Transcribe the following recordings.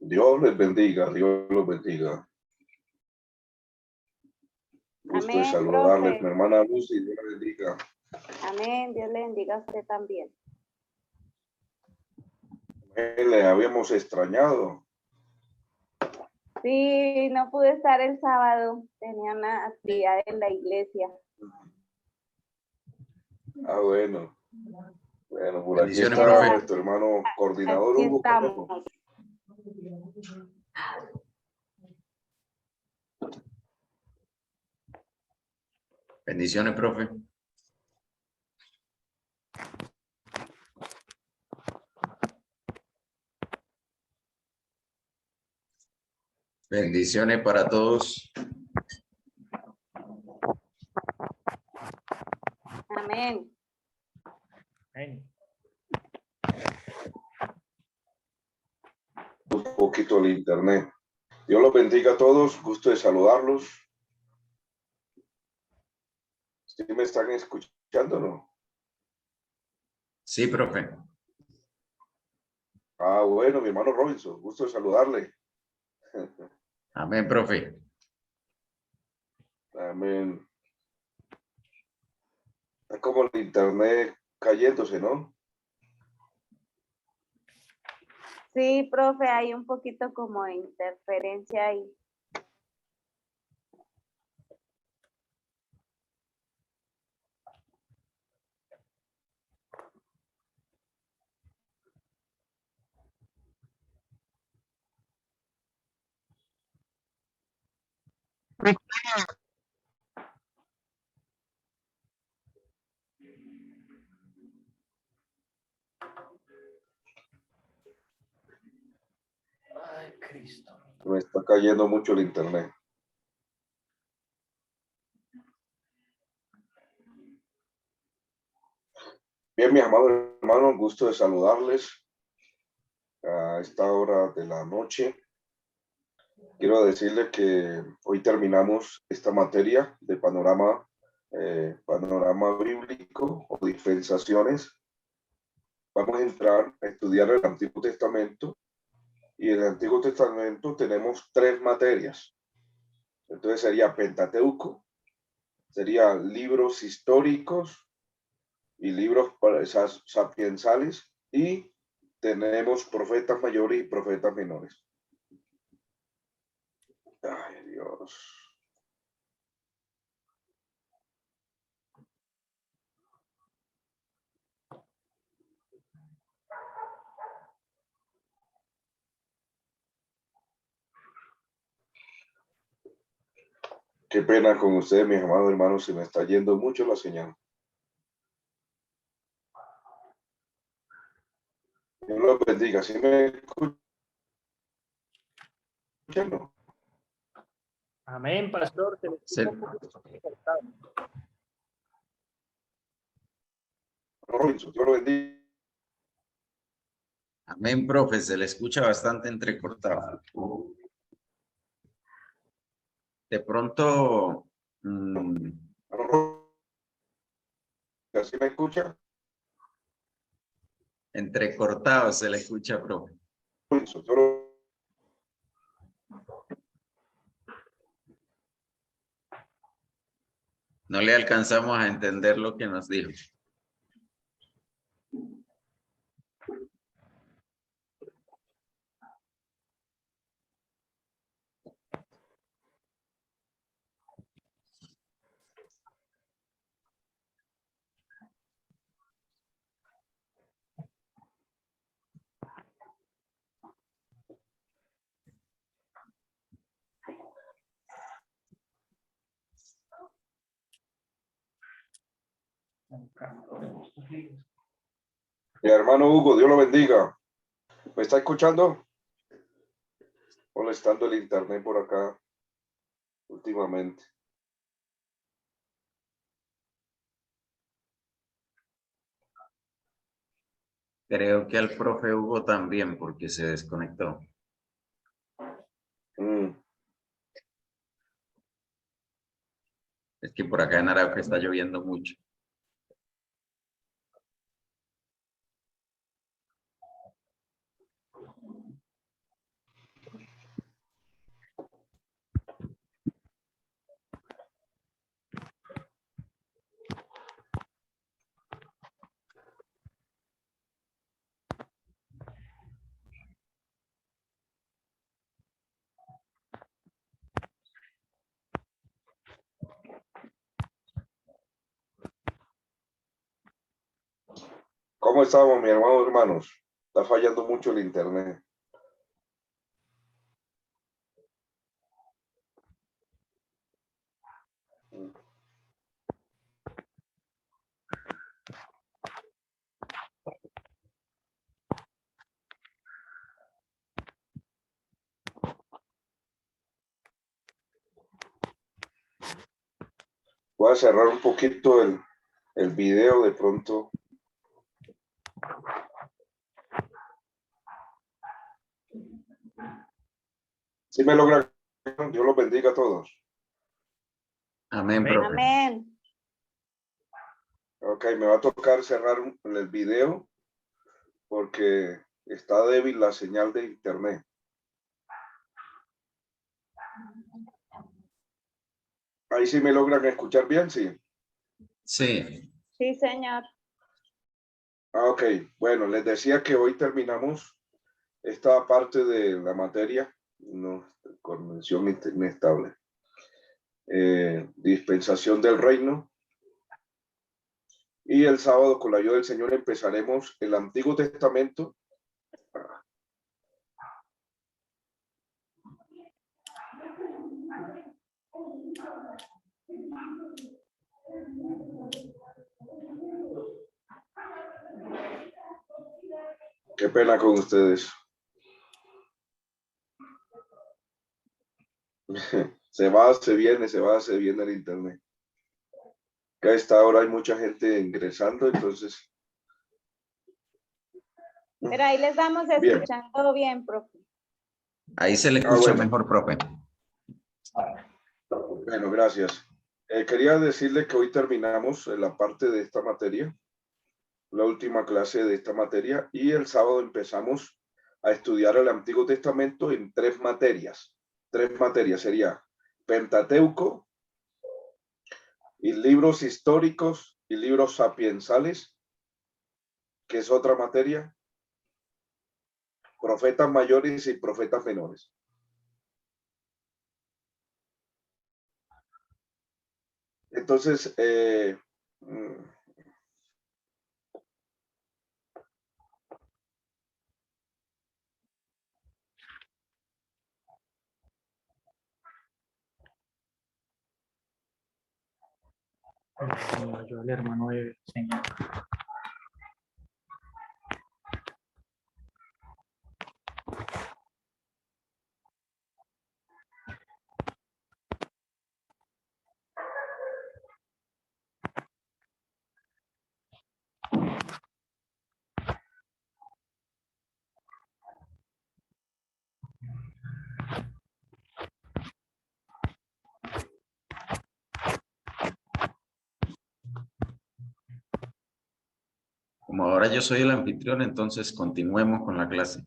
Dios les bendiga, Dios los bendiga. Gusto de Amén, saludarles, profe. mi hermana Lucy, Dios la bendiga. Amén, Dios le bendiga a usted también. Le habíamos extrañado. Sí, no pude estar el sábado, tenía una actividad en la iglesia. Ah, bueno. Bueno, por aquí Bendiciones, está profe. nuestro hermano coordinador Aquí Hugo. estamos. Bendiciones, profe. Bendiciones para todos. Amén. Un poquito el internet. Dios los bendiga a todos, gusto de saludarlos. ¿Sí me están escuchando o no? Sí, profe. Ah, bueno, mi hermano Robinson, gusto de saludarle. Amén, profe. Amén. Está como el internet cayéndose, ¿no? Sí, profe, hay un poquito como de interferencia ahí. Ay, Cristo. Me está cayendo mucho el internet. Bien, mis amados hermanos, gusto de saludarles a esta hora de la noche. Quiero decirles que hoy terminamos esta materia de panorama bíblico o dispensaciones. Vamos a entrar a estudiar el Antiguo Testamento y en el Antiguo Testamento tenemos 3 materias. Entonces sería Pentateuco, sería libros históricos y libros sapiensales, y tenemos profetas mayores y profetas menores. Ay, Dios. Qué pena con ustedes, mis amados hermanos, se me está yendo mucho la señal. Dios los bendiga. ¿Sí me escuchan? ¿No? Amén, pastor. Se le Sí. escucha un poquito cortado. Robinson, Dios lo bendiga. Amén, profe. Se le escucha bastante entrecortado. De pronto, ¿Sí me escucha? entrecortado se le escucha, profe. Robinson, Dios lo... No le alcanzamos a entender lo que nos dijo. Mi hermano Hugo, Dios lo bendiga. ¿Me está escuchando? Molestando el internet por acá últimamente. Creo que al profe Hugo también, porque se desconectó. Mm, Es que por acá en Arauca está lloviendo mucho. ¿Cómo estamos, mi hermano, hermanos? Está fallando mucho el internet. Voy a cerrar un poquito el video de pronto. Si me logra, Dios los bendiga a todos. Amén, Amén. profe. Amén. Ok, me va a tocar cerrar el video porque está débil la señal de internet. Ahí sí me logran escuchar bien, sí. Sí, Sí, señor. Ok, bueno, les decía que hoy terminamos esta parte de la materia, no, convención inestable, dispensación del reino. Y el sábado, con la ayuda del Señor, empezaremos el Antiguo Testamento. Qué pena con ustedes. Se va, se viene, se va, se viene el internet. Que a esta hora hay mucha gente ingresando, entonces. Pero ahí les vamos Bien. escuchando bien, profe. ahí se le escucha bueno. mejor, profe. Bueno, gracias. Quería decirle que hoy terminamos la parte de esta materia, la última clase de esta materia, y el sábado empezamos a estudiar el Antiguo Testamento en tres materias. Tres materias sería Pentateuco, y libros históricos y libros sapiensales, que es otra materia, profetas mayores y profetas menores. Entonces, Yo, el hermano de señor. Como ahora yo soy el anfitrión, entonces continuemos con la clase.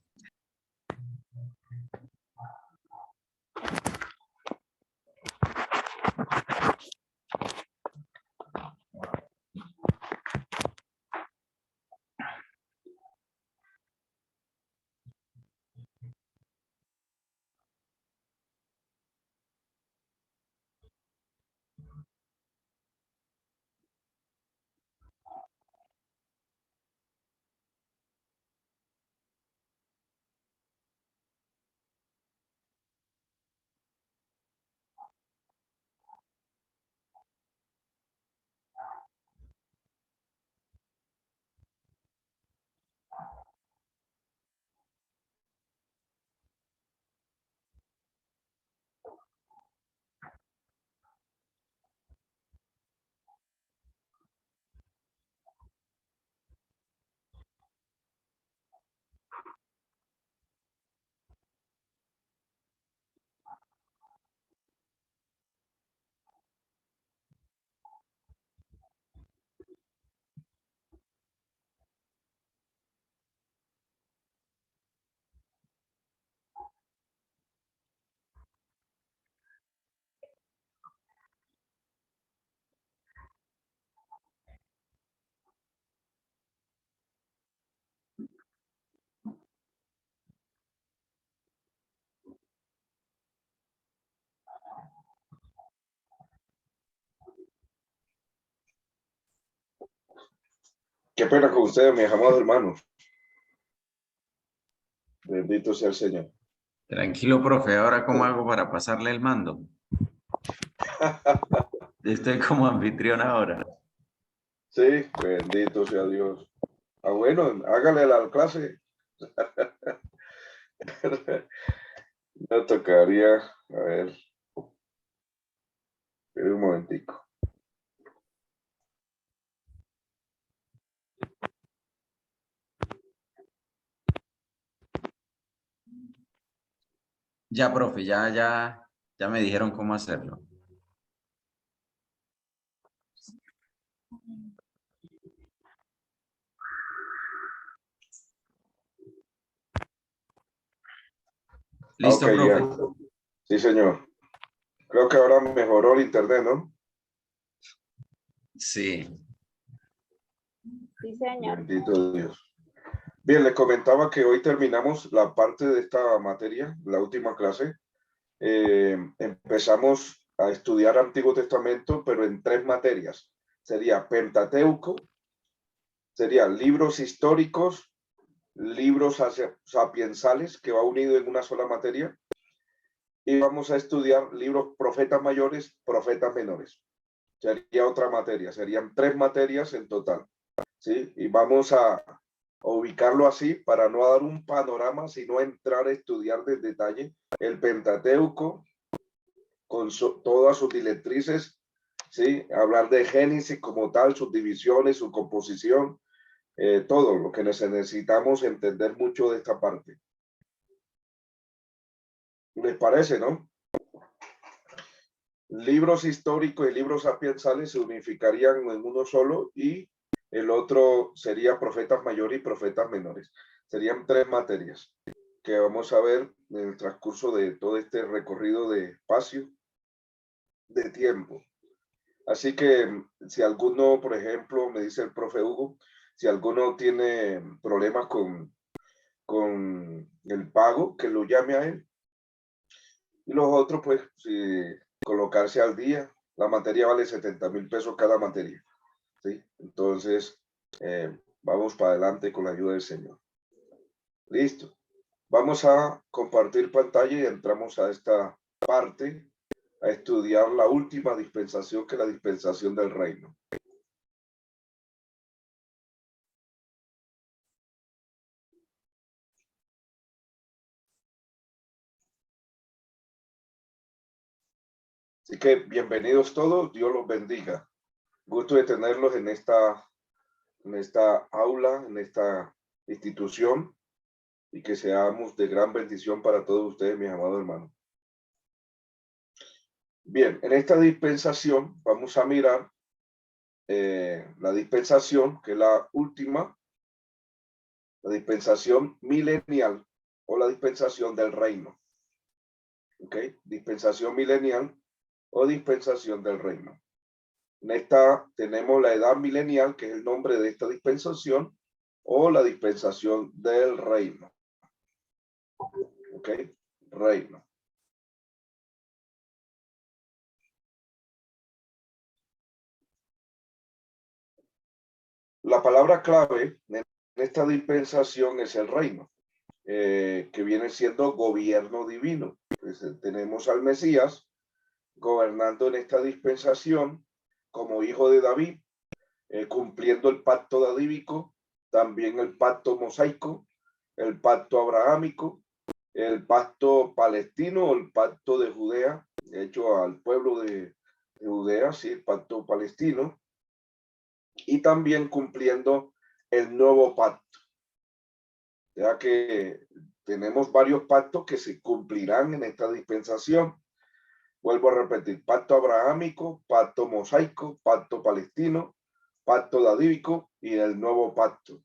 Qué pena con ustedes, mis amados hermanos. Bendito sea el Señor. Tranquilo, profe. Ahora, ¿cómo hago para pasarle el mando? Estoy como anfitrión ahora. Sí, bendito sea Dios. Ah, bueno, hágale la clase. Me tocaría, a ver, espere un momentico. Ya, profe, ya me dijeron cómo hacerlo. ¿Listo, Ok, profe? ya. Sí, señor. Creo que ahora mejoró el internet, ¿no? Sí. Sí, señor. Bendito Dios. Bien, les comentaba que hoy terminamos la parte de esta materia, la última clase. Empezamos a estudiar Antiguo Testamento, pero en 3 materias. Sería Pentateuco, sería libros históricos, libros sapiensales, que va unido en una sola materia, y vamos a estudiar libros profetas mayores, profetas menores. Sería otra materia, serían 3 materias en total, ¿sí? Y vamos a ubicarlo así para no dar un panorama, sino entrar a estudiar de detalle el Pentateuco con todas sus directrices, ¿sí? Hablar de Génesis como tal, sus divisiones, su composición, todo lo que necesitamos entender mucho de esta parte. ¿Les parece, no? Libros históricos y libros sapiensales se unificarían en uno solo y el otro sería profetas mayores y profetas menores. Serían 3 materias que vamos a ver en el transcurso de todo este recorrido de espacio, de tiempo. Así que si alguno, por ejemplo, me dice el profe Hugo, si alguno tiene problemas con el pago, que lo llame a él. Y los otros, pues, si colocarse al día. La materia vale 70,000 pesos cada materia, ¿sí? Entonces, vamos para adelante con la ayuda del Señor. Listo. Vamos a compartir pantalla y entramos a esta parte a estudiar la última dispensación, que es la dispensación del reino. Así que bienvenidos todos, Dios los bendiga. Gusto de tenerlos en esta aula, en esta institución, y que seamos de gran bendición para todos ustedes, mis amados hermanos. Bien, en esta dispensación vamos a mirar la dispensación, que es la última, la dispensación milenial o la dispensación del reino. ¿Ok? Dispensación milenial o dispensación del reino. En esta tenemos la edad milenial, que es el nombre de esta dispensación, o la dispensación del reino. ¿Ok? Reino. La palabra clave en esta dispensación es el reino, que viene siendo gobierno divino. Pues, tenemos al Mesías gobernando en esta dispensación como hijo de David, cumpliendo el pacto davídico, también el pacto mosaico, el pacto abrahámico, el pacto palestino, el pacto de Judea, hecho al pueblo de Judea, sí, el pacto palestino, y también cumpliendo el nuevo pacto. Ya que tenemos varios pactos que se cumplirán en esta dispensación. Vuelvo a repetir: pacto abrahámico, pacto mosaico, pacto palestino, pacto davídico y el nuevo pacto.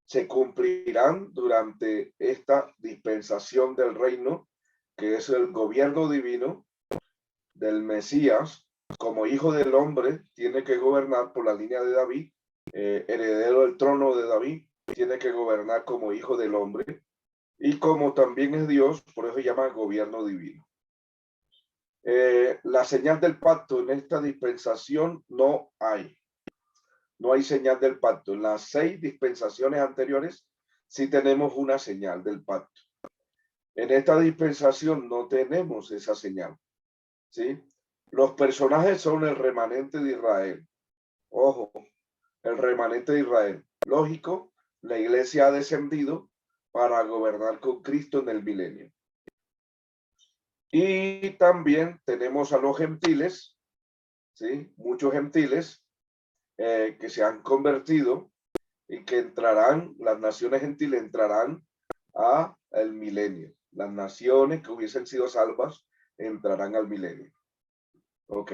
Se cumplirán durante esta dispensación del reino, que es el gobierno divino del Mesías. Como hijo del hombre, tiene que gobernar por la línea de David, heredero del trono de David, tiene que gobernar como hijo del hombre, y como también es Dios, por eso se llama gobierno divino. La señal del pacto en esta dispensación no hay. no hay señal del pacto. En las 6 dispensaciones anteriores sí tenemos una señal del pacto. En esta dispensación no tenemos esa señal, ¿sí? Los personajes son el remanente de Israel. Ojo, el remanente de Israel. Lógico, la iglesia ha descendido para gobernar con Cristo en el milenio. Y también tenemos a los gentiles, ¿sí? Muchos gentiles que se han convertido y que entrarán, las naciones gentiles entrarán a el milenio. Las naciones que hubiesen sido salvas entrarán al milenio. Ok.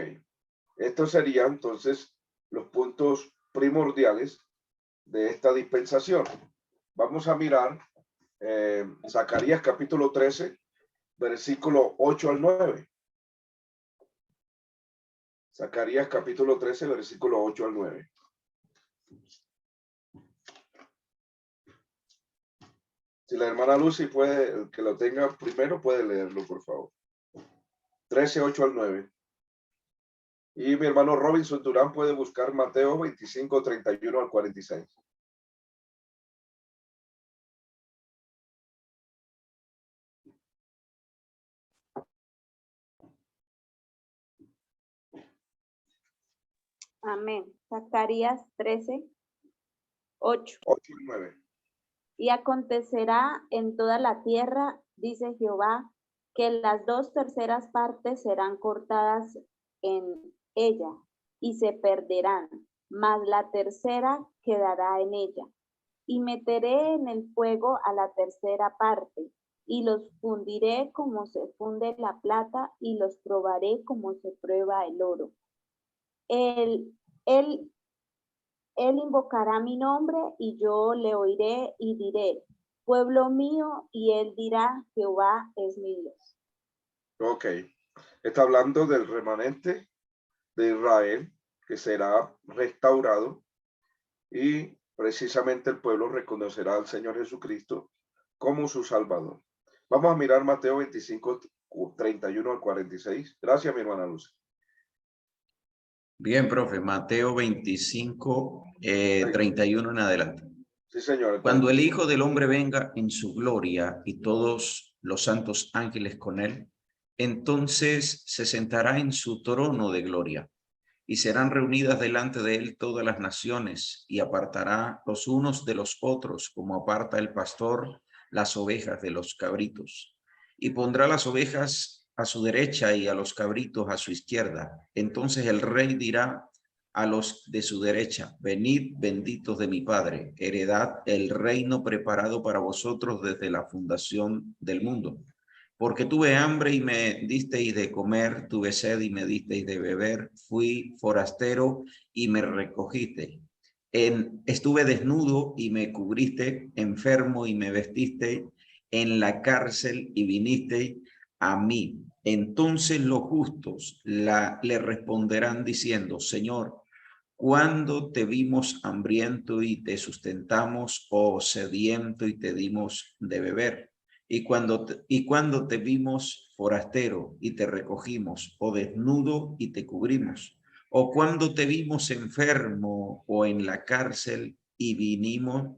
Estos serían entonces los puntos primordiales de esta dispensación. Vamos a mirar Zacarías capítulo 13, versículo 8 al 9. Zacarías capítulo 13, versículo 8 al 9. Si la hermana Lucy puede, el que lo tenga primero, puede leerlo, por favor. 13, 8 al 9. Y mi hermano Robinson Durán puede buscar Mateo 25, 31 al 46. Amén. Zacarías 13, 8. 8 y 9. Y acontecerá en toda la tierra, dice Jehová, que las 2/3 partes serán cortadas en ella y se perderán, mas la tercera quedará en ella. Y meteré en el fuego a la tercera parte, y los fundiré como se funde la plata, y los probaré como se prueba el oro. Él invocará mi nombre y yo le oiré y diré, pueblo mío, y él dirá, Jehová es mi Dios. Ok. Está hablando del remanente de Israel que será restaurado y precisamente el pueblo reconocerá al Señor Jesucristo como su Salvador. Vamos a mirar Mateo 25, 31 al 46. Gracias, mi hermana Luz. Bien, profe, Mateo 25, 31 en adelante. Sí, señor. Cuando el Hijo del Hombre venga en su gloria y todos los santos ángeles con él, entonces se sentará en su trono de gloria y serán reunidas delante de él todas las naciones y apartará los unos de los otros como aparta el pastor las ovejas de los cabritos y pondrá las ovejas a su derecha y a los cabritos a su izquierda. Entonces el rey dirá a los de su derecha, venid benditos de mi Padre, heredad el reino preparado para vosotros desde la fundación del mundo. Porque tuve hambre y me disteis de comer, tuve sed y me disteis de beber, fui forastero y me recogiste. Estuve desnudo y me cubriste, enfermo y me vestiste, en la cárcel y viniste a mí. Entonces los justos le responderán diciendo, Señor, ¿cuándo te vimos hambriento y te sustentamos, o sediento y te dimos de beber? Y cuando te vimos forastero y te recogimos, o desnudo y te cubrimos, o cuando te vimos enfermo o en la cárcel y vinimos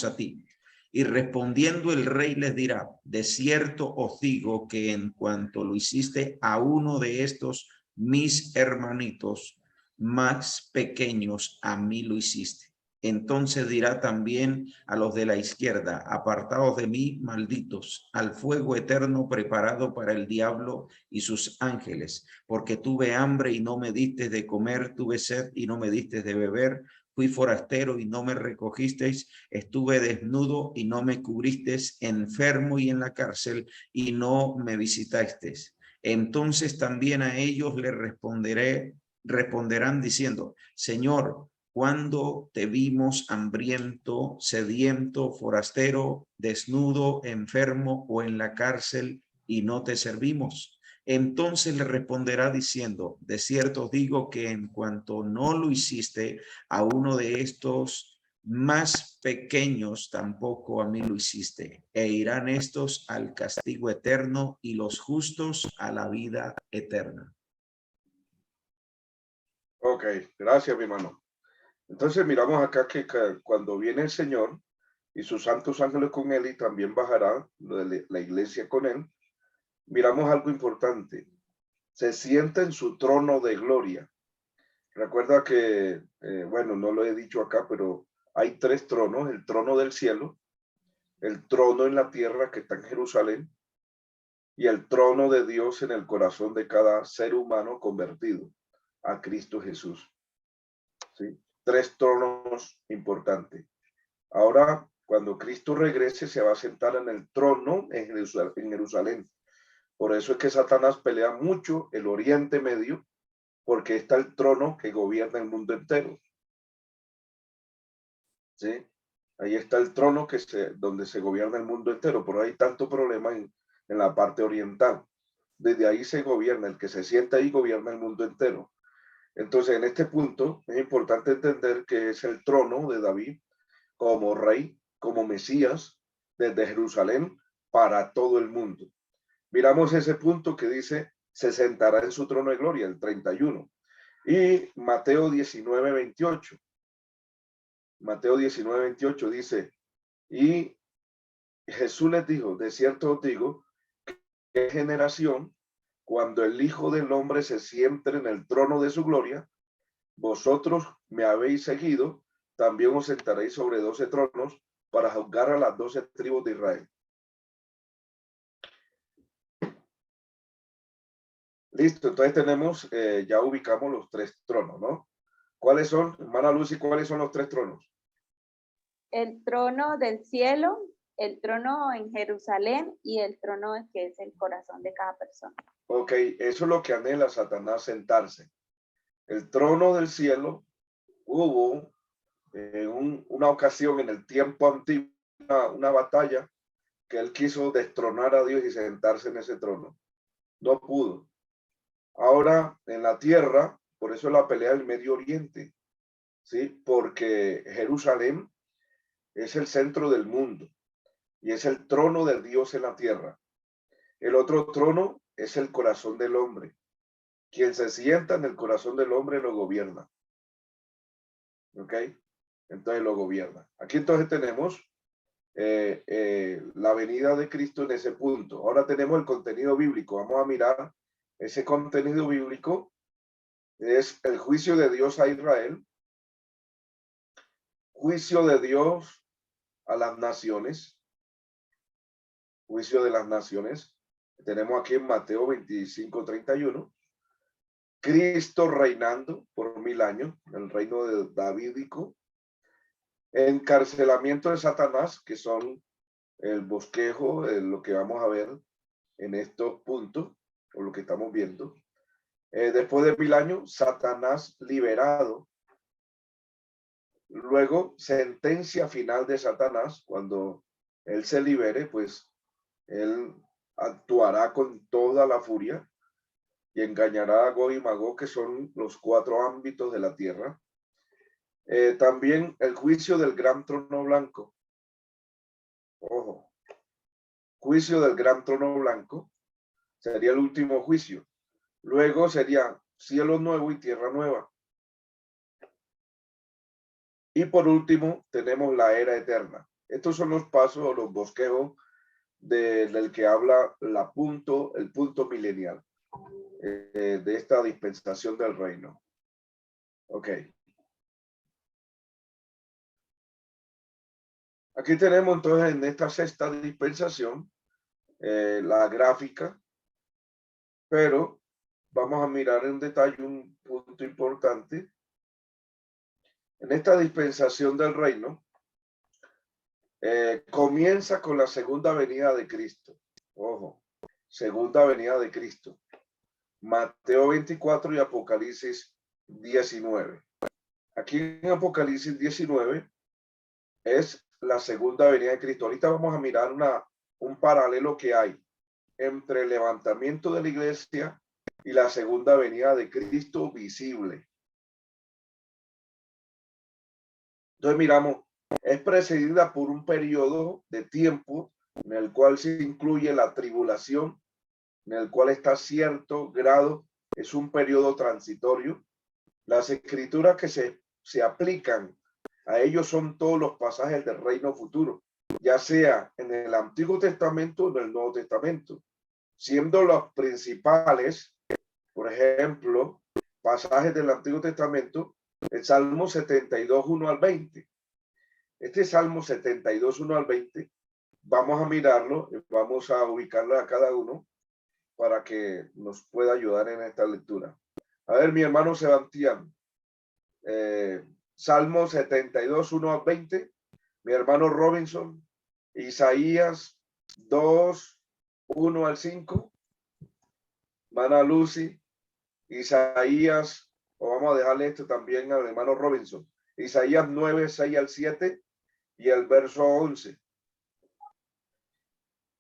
a ti. Y respondiendo el rey les dirá, de cierto os digo que en cuanto lo hiciste a uno de estos mis hermanitos más pequeños, a mí lo hiciste. Entonces dirá también a los de la izquierda, apartaos de mí, malditos, al fuego eterno preparado para el diablo y sus ángeles, porque tuve hambre y no me diste de comer, tuve sed y no me diste de beber, fui forastero y no me recogisteis, estuve desnudo y no me cubristeis, enfermo y en la cárcel y no me visitasteis. Entonces también a ellos le responderán diciendo, Señor, ¿cuándo te vimos hambriento, sediento, forastero, desnudo, enfermo o en la cárcel y no te servimos? Entonces le responderá diciendo, de cierto os digo que en cuanto no lo hiciste a uno de estos más pequeños, tampoco a mí lo hiciste. E irán estos al castigo eterno y los justos a la vida eterna. Ok, gracias, mi hermano. Entonces miramos acá que cuando viene el Señor y sus santos ángeles con él y también bajará la iglesia con él, miramos algo importante. Se sienta en su trono de gloria. Recuerda que, bueno, no lo he dicho acá, pero hay tres tronos: el trono del cielo, el trono en la tierra que está en Jerusalén y el trono de Dios en el corazón de cada ser humano convertido a Cristo Jesús. ¿Sí? Tres tronos importantes. Ahora, cuando Cristo regrese, se va a sentar en el trono en Jerusalén. Por eso es que Satanás pelea mucho el Oriente Medio, porque está el trono que gobierna el mundo entero. ¿Sí? Ahí está el trono donde se gobierna el mundo entero. Por ahí hay tanto problema en la parte oriental. Desde ahí se gobierna, el que se sienta ahí gobierna el mundo entero. Entonces, en este punto es importante entender que es el trono de David como rey, como Mesías, desde Jerusalén para todo el mundo. Miramos ese punto que dice, se sentará en su trono de gloria, el 31. Y Mateo 19:28. Mateo 19:28 dice, y Jesús les dijo, de cierto os digo, que generación, cuando el Hijo del Hombre se siente en el trono de su gloria, vosotros me habéis seguido, también os sentaréis sobre 12 tronos para juzgar a las 12 tribus de Israel. Listo, entonces tenemos, ya ubicamos los tres tronos, ¿no? ¿Cuáles son, hermana Lucy, cuáles son los tres tronos? El trono del cielo, el trono en Jerusalén y el trono que es el corazón de cada persona. Ok, eso es lo que anhela Satanás, sentarse. El trono del cielo hubo una ocasión en el tiempo antiguo, una batalla que él quiso destronar a Dios y sentarse en ese trono. No pudo. Ahora en la tierra, por eso la pelea del Medio Oriente, ¿sí? Porque Jerusalén es el centro del mundo y es el trono de Dios en la tierra. El otro trono es el corazón del hombre. Quien se sienta en el corazón del hombre lo gobierna. ¿Ok? Entonces lo gobierna. Aquí entonces tenemos la venida de Cristo en ese punto. Ahora tenemos el contenido bíblico. Vamos a mirar ese contenido bíblico. Es el juicio de Dios a Israel, juicio de Dios a las naciones, juicio de las naciones. Tenemos aquí en Mateo 25:31. Cristo reinando por 1000 años, el reino de davídico. Encarcelamiento de Satanás, que son el bosquejo, lo que vamos a ver en estos puntos, o lo que estamos viendo. Después de 1000 años, Satanás liberado. Luego, sentencia final de Satanás, cuando él se libere, pues él actuará con toda la furia y engañará a Gog y Magog, que son los 4 ámbitos de la tierra. También el juicio del gran trono blanco. Ojo, juicio del gran trono blanco sería el último juicio. Luego sería cielo nuevo y tierra nueva. Y por último, tenemos la era eterna. Estos son los pasos o los bosquejos del que habla el punto milenial de esta dispensación del reino. Ok. Aquí tenemos entonces en esta sexta dispensación la gráfica, pero vamos a mirar en detalle un punto importante. En esta dispensación del reino, comienza con la segunda venida de Cristo. Ojo, segunda venida de Cristo. Mateo 24 y Apocalipsis 19. Aquí en Apocalipsis 19 es la segunda venida de Cristo. Ahorita vamos a mirar un paralelo que hay entre el levantamiento de la iglesia y la segunda venida de Cristo visible. Entonces miramos, es precedida por un periodo de tiempo en el cual se incluye la tribulación, en el cual está cierto grado, es un periodo transitorio, Las escrituras que se aplican a ellos son todos los pasajes del reino futuro, ya sea en el Antiguo Testamento o en el Nuevo Testamento, siendo los principales, por ejemplo, pasajes del Antiguo Testamento, el Salmo 72, 1 al 20. Este Salmo 72, 1 al 20, vamos a mirarlo, vamos a ubicarlo a cada uno para que nos pueda ayudar en esta lectura. A ver, mi hermano Sebastián, Salmo 72, 1 al 20, mi hermano Robinson, Isaías 2, 1 al 5, hermana Lucy, Isaías, o vamos a dejarle esto también al hermano Robinson, Isaías 9, 6 al 7 y el verso 11.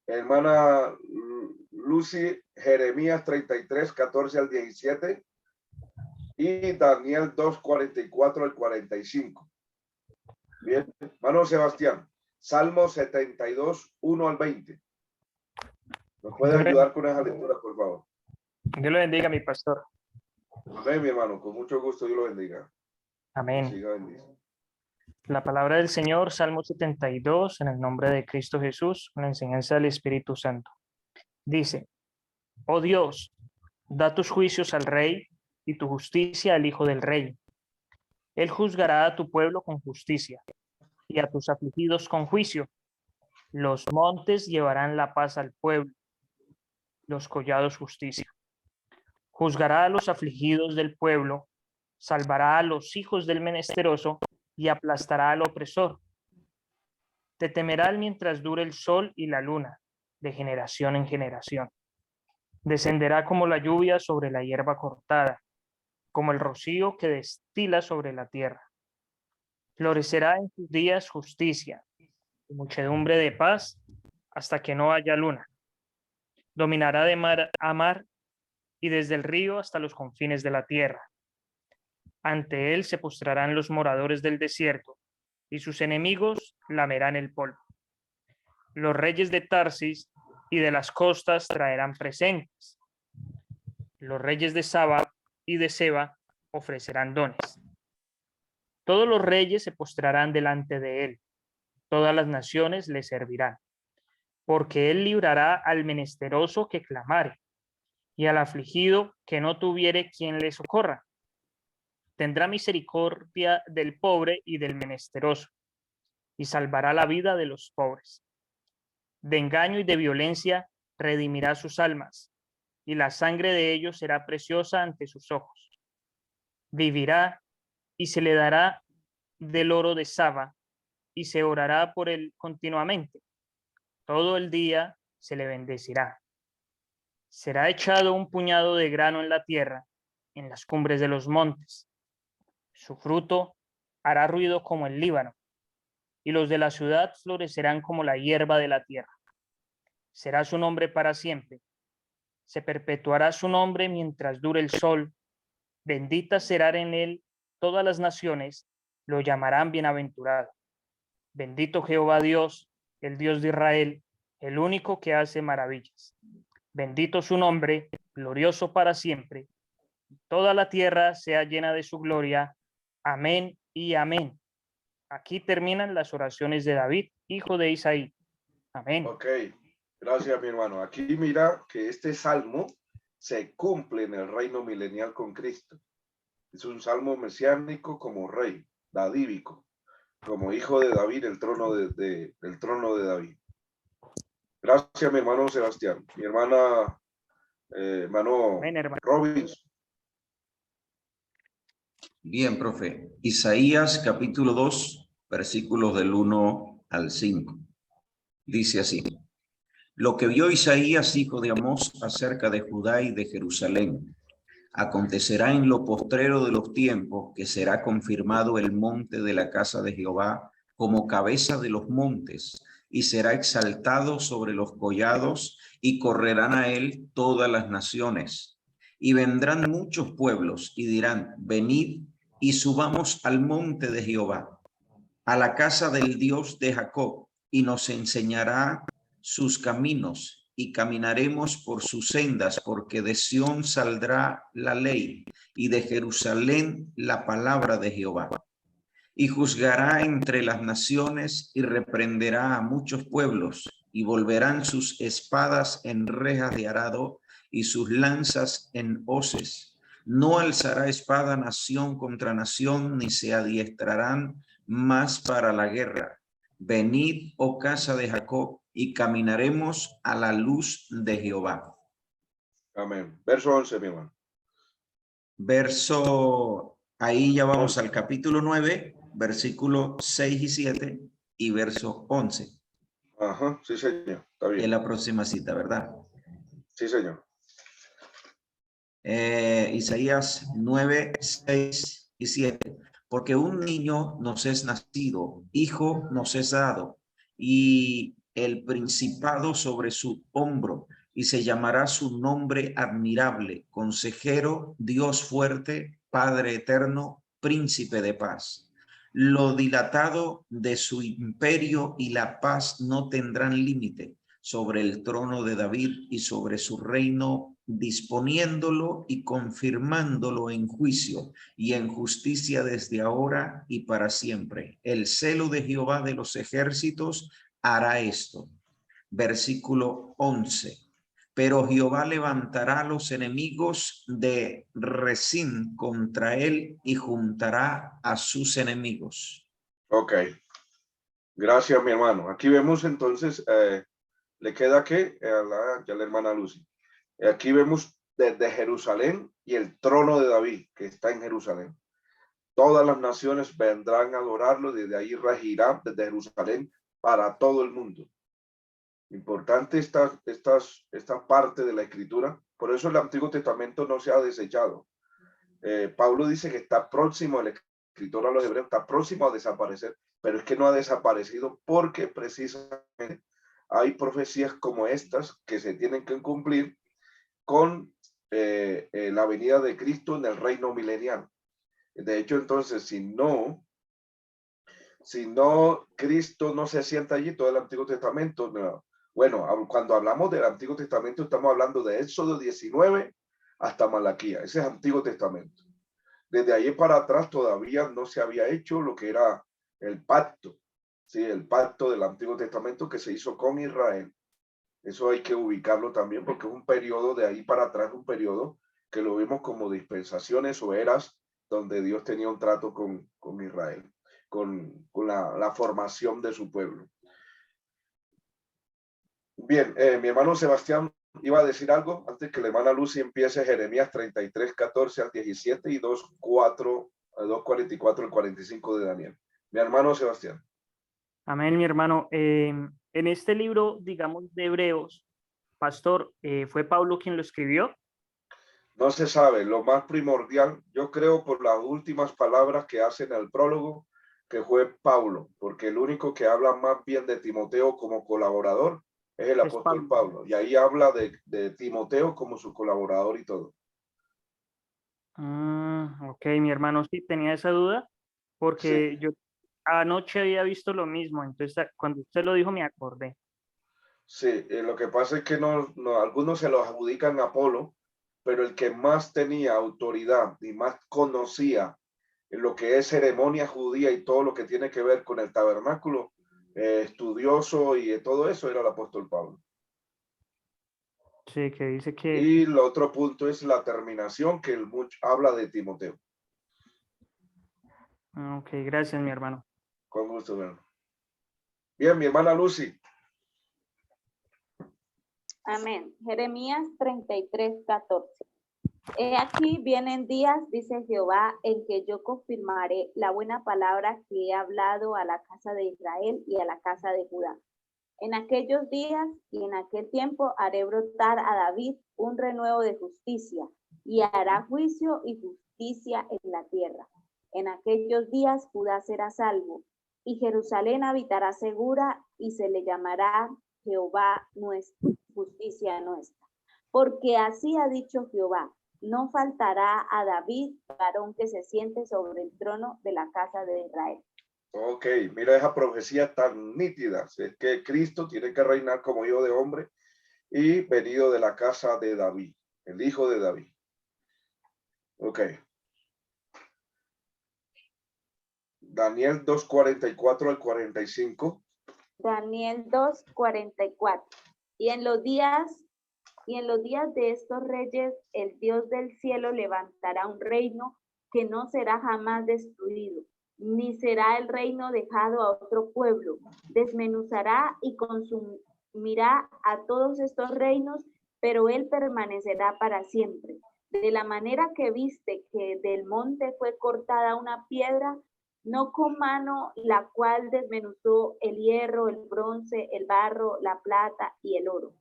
Hermana Lucy, Jeremías 33, 14 al 17 y Daniel 2, 44 al 45. Bien, hermano Sebastián, Salmo 72, 1 al 20. ¿Nos puede ayudar con esa lectura, por favor? Dios lo bendiga, mi pastor. Amén, mi hermano, con mucho gusto, Dios lo bendiga. Amén. Siga bendiciendo. La palabra del Señor, Salmo 72, en el nombre de Cristo Jesús, con la enseñanza del Espíritu Santo. Dice: Oh Dios, da tus juicios al rey y tu justicia al hijo del rey. Él juzgará a tu pueblo con justicia y a tus afligidos con juicio. Los montes llevarán la paz al pueblo, los collados justicia. Juzgará a los afligidos del pueblo, salvará a los hijos del menesteroso y aplastará al opresor. Te temerá mientras dure el sol y la luna, de generación en generación. Descenderá como la lluvia sobre la hierba cortada, como el rocío que destila sobre la tierra. Florecerá en sus días justicia y muchedumbre de paz hasta que no haya luna. Dominará de mar a mar y desde el río hasta los confines de la tierra. Ante él se postrarán los moradores del desierto y sus enemigos lamerán el polvo. Los reyes de Tarsis y de las costas traerán presentes. Los reyes de Saba y de Seba ofrecerán dones. Todos los reyes se postrarán delante de él. Todas las naciones le servirán. Porque él librará al menesteroso que clamare y al afligido que no tuviere quien le socorra. Tendrá misericordia del pobre y del menesteroso y salvará la vida de los pobres. De engaño y de violencia redimirá sus almas, y la sangre de ellos será preciosa ante sus ojos. Vivirá y se le dará del oro de Saba, y se orará por él continuamente. Todo el día se le bendecirá. Será echado un puñado de grano en la tierra, en las cumbres de los montes. Su fruto hará ruido como el Líbano, y los de la ciudad florecerán como la hierba de la tierra. Será su nombre para siempre. Se perpetuará su nombre mientras dure el sol. Benditas serán en él todas las naciones, lo llamarán bienaventurado. Bendito Jehová Dios, el Dios de Israel, el único que hace maravillas. Bendito su nombre, glorioso para siempre. Toda la tierra sea llena de su gloria. Amén y amén. Aquí terminan las oraciones de David, hijo de Isaí. Amén. Ok, gracias, mi hermano. Aquí mira que este salmo se cumple en el reino milenial con Cristo. Es un salmo mesiánico como rey, davídico, como hijo de David, el trono del trono de David. Gracias, mi hermano Sebastián. Mi hermana, hermano Amén, hermano. Robinson. Bien, profe. Isaías capítulo 2, versículos del 1 al 5. Dice así: Lo que vio Isaías, hijo de Amós, acerca de Judá y de Jerusalén. Acontecerá en lo postrero de los tiempos que será confirmado el monte de la casa de Jehová como cabeza de los montes, y será exaltado sobre los collados, y correrán a él todas las naciones. Y vendrán muchos pueblos y dirán: venid y subamos al monte de Jehová, a la casa del Dios de Jacob, y nos enseñará sus caminos, y caminaremos por sus sendas, porque de Sión saldrá la ley y de Jerusalén la palabra de Jehová. Y juzgará entre las naciones y reprenderá a muchos pueblos, y volverán sus espadas en rejas de arado y sus lanzas en hoces. No alzará espada nación contra nación, ni se adiestrarán más para la guerra. Venid, oh casa de Jacob, y caminaremos a la luz de Jehová. Amén. Verso 11, mi hermano. Ahí ya vamos al capítulo 9, versículo 6 y 7 y verso 11. Ajá, sí, señor. Está Y bien. es la próxima cita, ¿verdad? Sí, señor. Isaías 9, 6 y 7. Porque un niño nos es nacido, hijo nos es dado, y el principado sobre su hombro, y se llamará su nombre admirable, consejero, Dios fuerte, Padre eterno, príncipe de paz. Lo dilatado de su imperio y la paz no tendrán límite sobre el trono de David y sobre su reino, disponiéndolo y confirmándolo en juicio y en justicia desde ahora y para siempre. El celo de Jehová de los ejércitos hará esto. Versículo 11. Pero Jehová levantará a los enemigos de Rezín contra él y juntará a sus enemigos. Ok. Gracias, mi hermano. Aquí vemos entonces, le queda que ya la hermana Lucy. Aquí vemos desde Jerusalén y el trono de David, que está en Jerusalén. Todas las naciones vendrán a adorarlo, desde ahí regirá desde Jerusalén para todo el mundo. Importante esta parte de la escritura. Por eso el Antiguo Testamento no se ha desechado. Pablo dice que está próximo, el escritor a los hebreos está próximo a desaparecer, pero es que no ha desaparecido porque precisamente hay profecías como estas que se tienen que cumplir con la venida de Cristo en el reino milenial. De hecho, entonces, si no Cristo no se sienta allí, todo el Antiguo Testamento, no. Bueno, cuando hablamos del Antiguo Testamento, estamos hablando de Éxodo 19 hasta Malaquía. Ese es Antiguo Testamento. Desde ahí para atrás todavía no se había hecho lo que era el pacto, ¿sí? El pacto del Antiguo Testamento que se hizo con Israel. Eso hay que ubicarlo también porque es un periodo de ahí para atrás, un periodo que lo vimos como dispensaciones o eras donde Dios tenía un trato con Israel, con la formación de su pueblo. Bien, mi hermano Sebastián iba a decir algo antes que la hermana Lucy empiece. Jeremías 33, 14 al 17 y 2:44 al 45 de Daniel. Mi hermano Sebastián. Amén, mi hermano. En este libro, digamos, de Hebreos, pastor, ¿fue Pablo quien lo escribió? No se sabe. Lo más primordial, yo creo por las últimas palabras que hace en el prólogo, que fue Pablo, porque el único que habla más bien de Timoteo como colaborador es el apóstol Pablo. Y ahí habla de Timoteo como su colaborador y todo. Ok, mi hermano, sí tenía esa duda, porque Sí. yo anoche había visto lo mismo, entonces cuando usted lo dijo me acordé. Sí, lo que pasa es que algunos se los adjudican a Apolo, pero el que más tenía autoridad y más conocía en lo que es ceremonia judía y todo lo que tiene que ver con el tabernáculo, estudioso y todo eso, era el apóstol Pablo. Sí, que dice que... Y el otro punto es la terminación, que habla de Timoteo. Ok, gracias, mi hermano. Con gusto, hermano. Bien, mi hermana Lucy. Amén. Jeremías 33, 14. He aquí vienen días, dice Jehová, en que yo confirmaré la buena palabra que he hablado a la casa de Israel y a la casa de Judá. En aquellos días y en aquel tiempo haré brotar a David un renuevo de justicia y hará juicio y justicia en la tierra. En aquellos días Judá será salvo y Jerusalén habitará segura y se le llamará Jehová nuestra, justicia nuestra. Porque así ha dicho Jehová, no faltará a David varón que se siente sobre el trono de la casa de Israel. Ok, mira esa profecía tan nítida. Es que Cristo tiene que reinar como hijo de hombre y venido de la casa de David, el hijo de David. Ok. Daniel 2:44 al 45. Daniel 2:44. Y en los días de estos reyes, el Dios del cielo levantará un reino que no será jamás destruido, ni será el reino dejado a otro pueblo. Desmenuzará y consumirá a todos estos reinos, pero él permanecerá para siempre. De la manera que viste que del monte fue cortada una piedra, no con mano, la cual desmenuzó el hierro, el bronce, el barro, la plata y el oro.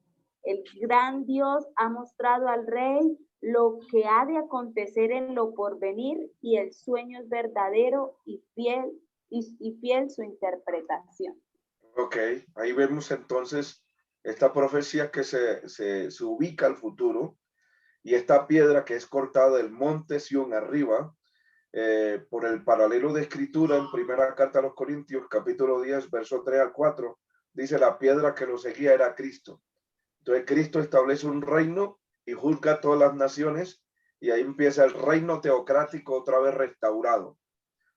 El gran Dios ha mostrado al rey lo que ha de acontecer en lo porvenir, y el sueño es verdadero y fiel su interpretación. Ok, ahí vemos entonces esta profecía que se ubica al futuro, y esta piedra que es cortada del monte Sión arriba, por el paralelo de escritura en primera carta a los Corintios, capítulo 10, verso 3 al 4, dice: la piedra que lo seguía era Cristo. Entonces Cristo establece un reino y juzga a todas las naciones, y ahí empieza el reino teocrático otra vez restaurado.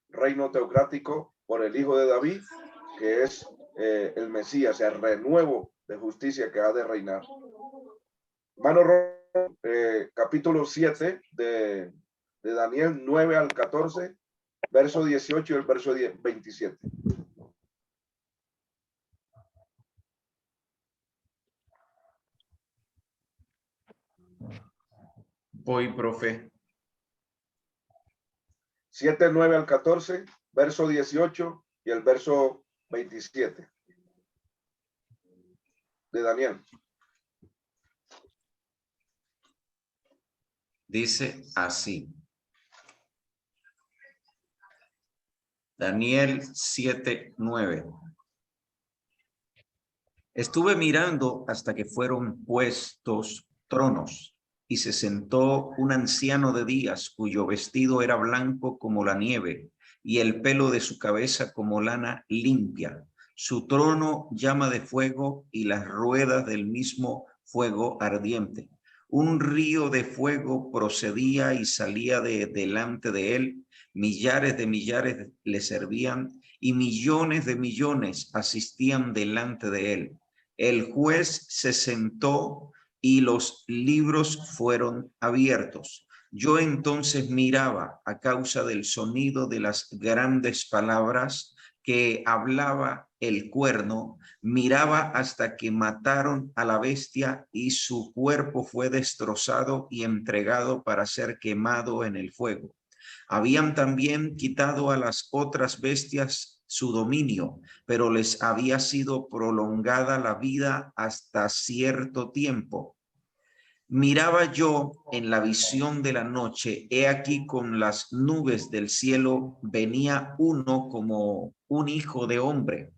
Reino teocrático por el hijo de David, que es el Mesías, el renuevo de justicia que ha de reinar. Mano capítulo 7 de Daniel 9 al 14, verso 18 y el verso 27. Voy, profe. 7, 9 al 14, verso 18 y el verso 27 de Daniel. Dice así. Daniel 7:9. Estuve mirando hasta que fueron puestos tronos, y se sentó un anciano de días, cuyo vestido era blanco como la nieve, y el pelo de su cabeza como lana limpia. Su trono llama de fuego, y las ruedas del mismo fuego ardiente. Un río de fuego procedía y salía de delante de él. Millares de millares le servían, y millones de millones asistían delante de él. El juez se sentó y los libros fueron abiertos. Yo entonces miraba, a causa del sonido de las grandes palabras que hablaba el cuerno, miraba hasta que mataron a la bestia, y su cuerpo fue destrozado y entregado para ser quemado en el fuego. Habían también quitado a las otras bestias su dominio, pero les había sido prolongada la vida hasta cierto tiempo. Miraba yo en la visión de la noche, he aquí con las nubes del cielo venía uno como un hijo de hombre,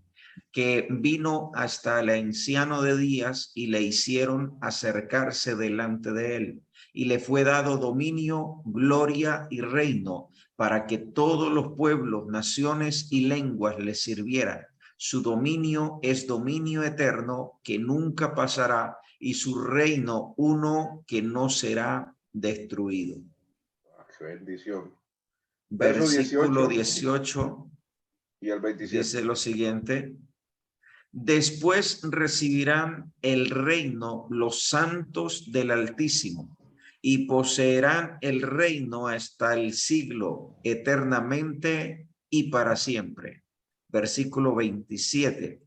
que vino hasta el anciano de días, y le hicieron acercarse delante de él, y le fue dado dominio, gloria y reino, para que todos los pueblos, naciones y lenguas le sirvieran. Su dominio es dominio eterno que nunca pasará, y su reino uno que no será destruido. Bendición. Versículo 18 y el 27. dice lo siguiente: después recibirán el reino los santos del Altísimo, y poseerán el reino hasta el siglo, eternamente y para siempre. Versículo 27.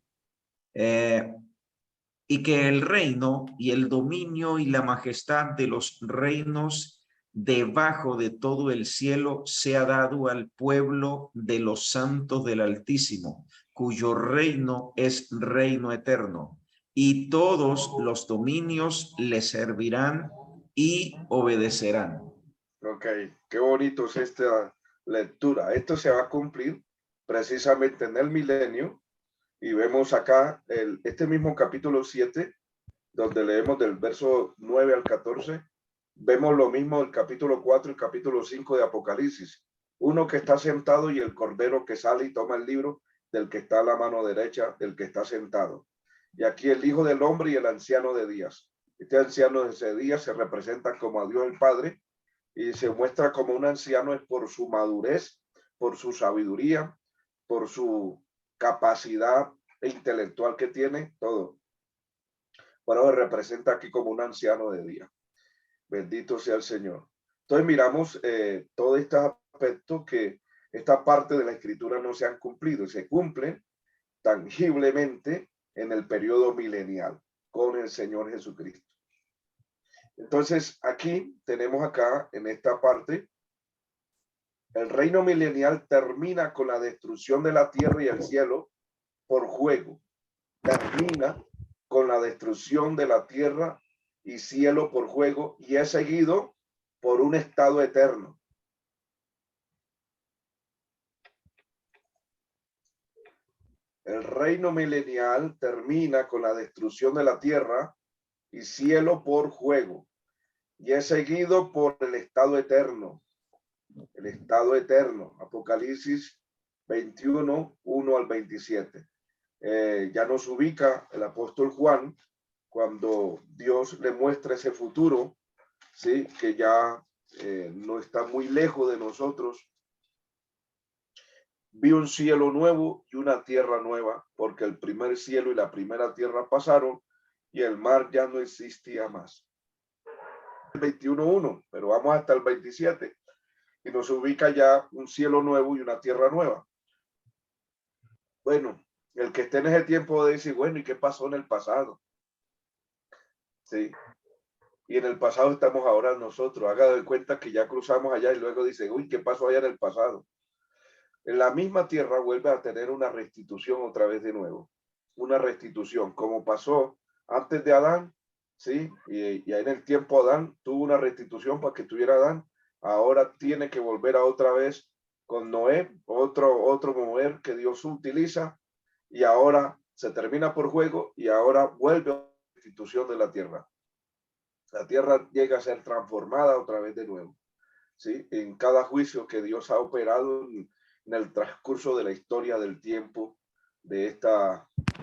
Y que el reino y el dominio y la majestad de los reinos debajo de todo el cielo sea dado al pueblo de los santos del Altísimo, cuyo reino es reino eterno, y todos los dominios le servirán y obedecerán. Ok, qué bonito es esta lectura. Esto se va a cumplir precisamente en el milenio, y vemos acá este mismo capítulo 7, donde leemos del verso 9 al 14, vemos lo mismo del capítulo 4 y capítulo 5 de Apocalipsis. Uno que está sentado y el cordero que sale y toma el libro del que está a la mano derecha del que está sentado. Y aquí el Hijo del Hombre y el anciano de días. Este anciano de ese día se representa como a Dios el Padre y se muestra como un anciano es por su madurez, por su sabiduría, por su capacidad intelectual que tiene, todo. Bueno, se representa aquí como un anciano de día. Bendito sea el Señor. Entonces miramos todo este aspecto que esta parte de la escritura no se han cumplido, se cumplen tangiblemente en el periodo milenial con el Señor Jesucristo. Entonces aquí tenemos acá en esta parte, el reino milenial termina con la destrucción de la tierra y el cielo por fuego. Termina con la destrucción de la tierra y cielo por fuego y es seguido por un estado eterno. El reino milenial termina con la destrucción de la tierra y cielo por fuego y es seguido por el estado eterno. El estado eterno. Apocalipsis 21, 1 al 27. Ya nos ubica el apóstol Juan cuando Dios le muestra ese futuro, ¿sí? Que ya no está muy lejos de nosotros. Vi un cielo nuevo y una tierra nueva, porque el primer cielo y la primera tierra pasaron y el mar ya no existía más. 21:1, pero vamos hasta el 27 y nos ubica ya un cielo nuevo y una tierra nueva. Bueno, el que esté en ese tiempo de decir, bueno, ¿y qué pasó en el pasado? Sí. Y en el pasado estamos ahora nosotros. Haga de cuenta que ya cruzamos allá y luego dice, uy, ¿qué pasó allá en el pasado? En la misma tierra vuelve a tener una restitución otra vez de nuevo. Una restitución, como pasó antes de Adán, ¿sí? Y en el tiempo Adán tuvo una restitución para que tuviera Adán. Ahora tiene que volver a otra vez con Noé, otro mover que Dios utiliza. Y ahora se termina por juego y ahora vuelve a la restitución de la tierra. La tierra llega a ser transformada otra vez de nuevo, ¿sí? En cada juicio que Dios ha operado en el transcurso de la historia del tiempo, de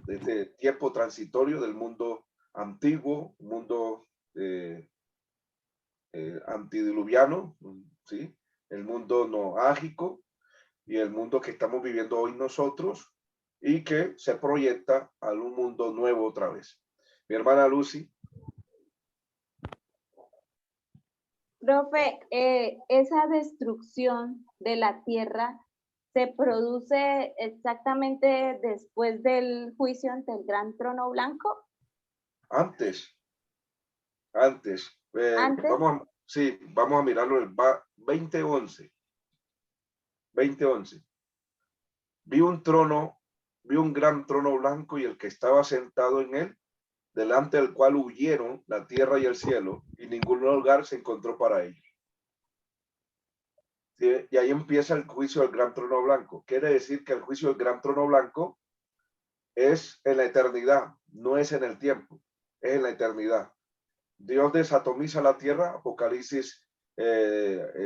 este tiempo transitorio del mundo antiguo, mundo antidiluviano, ¿sí? El mundo noágico y el mundo que estamos viviendo hoy nosotros y que se proyecta a un mundo nuevo otra vez. Mi hermana Lucy. Profe, esa destrucción de la tierra se produce exactamente después del juicio ante el gran trono blanco. Antes. ¿Antes? Vamos a mirarlo el 2011. 2011. Vi un gran trono blanco y el que estaba sentado en él, delante del cual huyeron la tierra y el cielo, y ningún lugar se encontró para ellos. ¿Sí? Y ahí empieza el juicio del gran trono blanco. Quiere decir que el juicio del gran trono blanco es en la eternidad, no es en el tiempo, es en la eternidad. Dios desatomiza la tierra. Apocalipsis,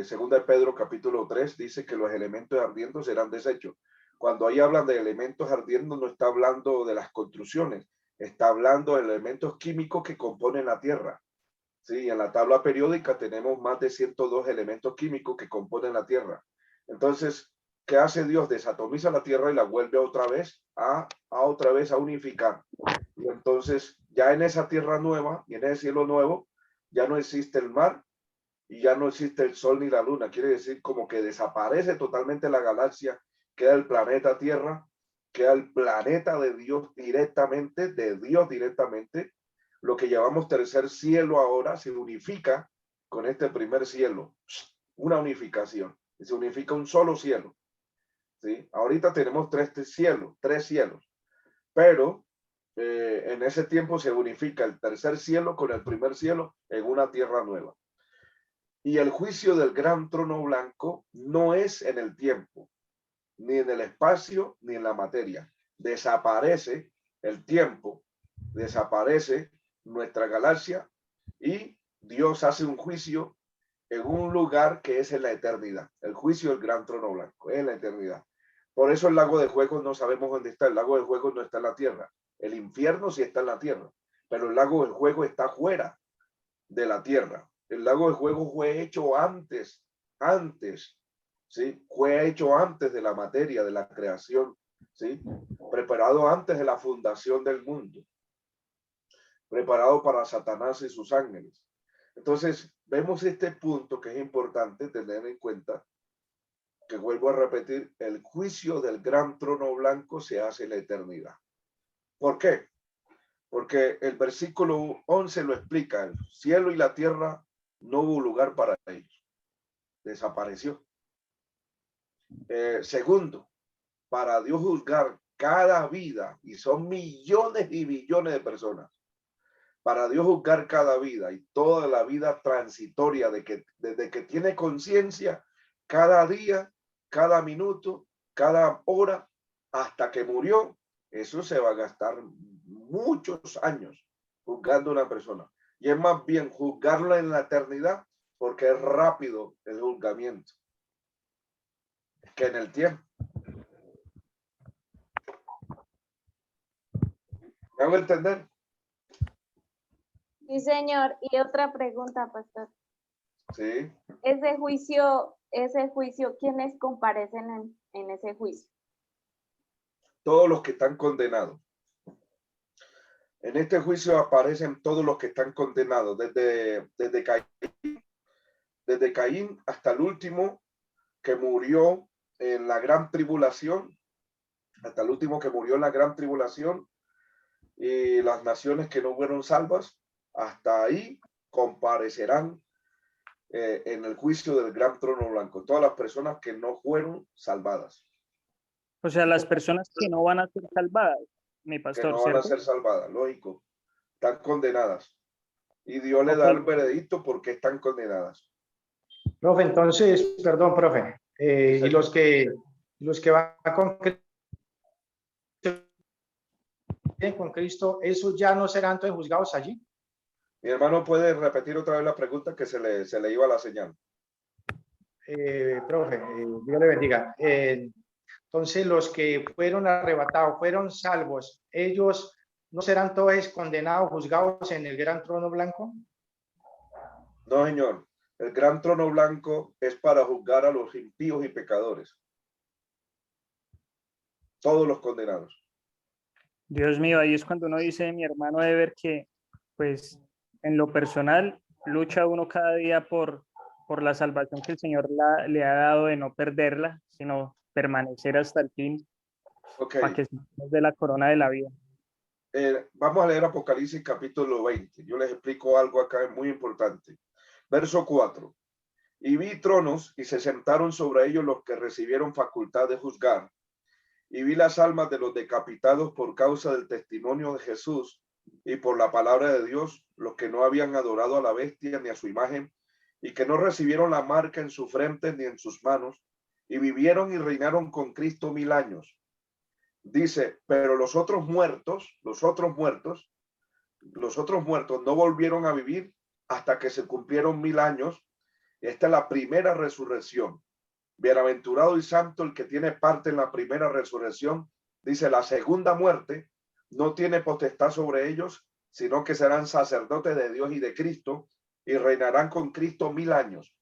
segunda de Pedro, capítulo 3, dice que los elementos ardientes serán desechos. Cuando ahí hablan de elementos ardientes, no está hablando de las construcciones, está hablando de elementos químicos que componen la tierra. Sí, en la tabla periódica tenemos más de 102 elementos químicos que componen la tierra. Entonces, ¿qué hace Dios? Desatomiza la tierra y la vuelve otra vez a unificar. Y entonces, ya en esa tierra nueva y en ese cielo nuevo, ya no existe el mar y ya no existe el sol ni la luna. Quiere decir como que desaparece totalmente la galaxia, queda el planeta Tierra, queda el planeta de Dios directamente, Lo que llamamos tercer cielo ahora se unifica con este primer cielo. Una unificación. Se unifica un solo cielo. ¿Sí? Ahorita tenemos tres cielos. Pero en ese tiempo se unifica el tercer cielo con el primer cielo en una tierra nueva. Y el juicio del gran trono blanco no es en el tiempo, ni en el espacio, ni en la materia. Desaparece el tiempo, desaparece nuestra galaxia y Dios hace un juicio en un lugar que es en la eternidad. El juicio del gran trono blanco es en la eternidad. Por eso el lago de fuego no sabemos dónde está. El lago de fuego no está en la tierra. El infierno sí está en la tierra, pero el lago de fuego está fuera, de la tierra. El lago de fuego fue hecho antes, ¿sí? Fue hecho antes de la materia, de la creación, ¿sí? Preparado antes de la fundación del mundo. Preparado para Satanás y sus ángeles. Entonces, vemos este punto que es importante tener en cuenta, que vuelvo a repetir, el juicio del gran trono blanco se hace en la eternidad. ¿Por qué? Porque el versículo 11 lo explica, el cielo y la tierra no hubo lugar para ellos. Desapareció. Segundo, para Dios juzgar cada vida, y son millones y billones de personas, para Dios juzgar cada vida y toda la vida transitoria desde que tiene conciencia, cada día, cada minuto, cada hora, hasta que murió, eso se va a gastar muchos años juzgando a una persona. Y es más bien juzgarla en la eternidad, porque es rápido el juzgamiento que en el tiempo. ¿Me hago entender? Sí, señor. Y otra pregunta, pastor. Sí. Ese juicio, ¿quiénes comparecen en ese juicio? Todos los que están condenados. En este juicio aparecen todos los que están condenados, desde Caín hasta el último que murió en la gran tribulación, hasta el último que murió en la gran tribulación, y las naciones que no fueron salvas, hasta ahí comparecerán en el juicio del gran trono blanco, todas las personas que no fueron salvadas. O sea, las personas que no van a ser salvadas, mi pastor, que no van a ¿cierto? ser salvadas, lógico, están condenadas. Y Dios le Ok. da el veredicto porque están condenadas. Profe, entonces, perdón, profe, Sí, y los que van con Cristo, ¿esos ya no serán entonces juzgados allí? Mi hermano puede repetir otra vez la pregunta que se le iba la señal. Profe, Dios le bendiga. Entonces, los que fueron arrebatados, fueron salvos, ¿ellos no serán todos condenados, juzgados en el gran trono blanco? No, señor. El gran trono blanco es para juzgar a los impíos y pecadores. Todos los condenados. Dios mío, ahí es cuando uno dice, mi hermano Ever, que pues en lo personal lucha uno cada día por la salvación que el Señor le ha dado, de no perderla, sino permanecer hasta el fin, Okay. para que se nos dé la corona de la vida. Vamos a leer Apocalipsis capítulo 20. Yo les explico algo acá muy importante. Verso 4. Y vi tronos y se sentaron sobre ellos los que recibieron facultad de juzgar. Y vi las almas de los decapitados por causa del testimonio de Jesús y por la palabra de Dios, los que no habían adorado a la bestia ni a su imagen, y que no recibieron la marca en su frente ni en sus manos, y vivieron y reinaron con Cristo 1000 años. Dice, pero los otros muertos no volvieron a vivir hasta que se cumplieron 1000 años. Esta es la primera resurrección. Bienaventurado y santo el que tiene parte en la primera resurrección. Dice, la segunda muerte no tiene potestad sobre ellos, sino que serán sacerdotes de Dios y de Cristo y reinarán con Cristo 1000 años.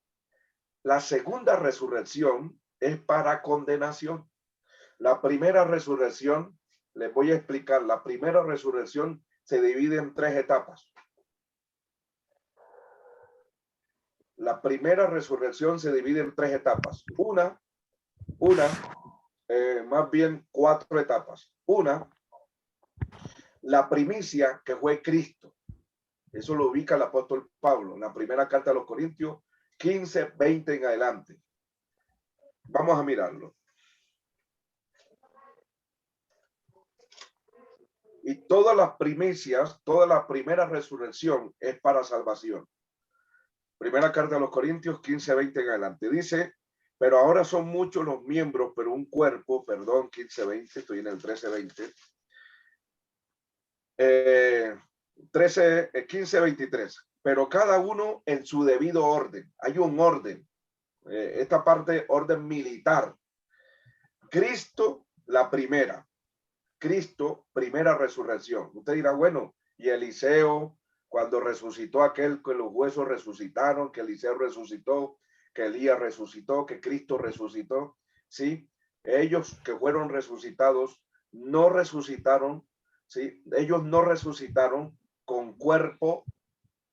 La segunda resurrección es para condenación. La primera resurrección, les voy a explicar, la primera resurrección se divide en 3 etapas. La primera resurrección se divide en 3 etapas. Más bien 4 etapas. Una, la primicia que fue Cristo. Eso lo ubica el apóstol Pablo en la primera carta a los Corintios 15, 20 en adelante. Vamos a mirarlo. Y todas las primicias, toda la primera resurrección es para salvación. Primera carta a los Corintios 15, 20 en adelante. Dice, pero ahora son muchos los miembros, pero un cuerpo, perdón, 15, 20, estoy en el 13, 20. 15, 23. Pero cada uno en su debido orden. Hay un orden. Esta parte, orden militar. Cristo, la primera. Cristo, primera resurrección. Usted dirá, bueno, y Eliseo, cuando resucitó aquel, que los huesos resucitaron, que Eliseo resucitó, que Elías resucitó, que Cristo resucitó, ¿sí? Ellos que fueron resucitados no resucitaron, ¿sí? Ellos no resucitaron con cuerpo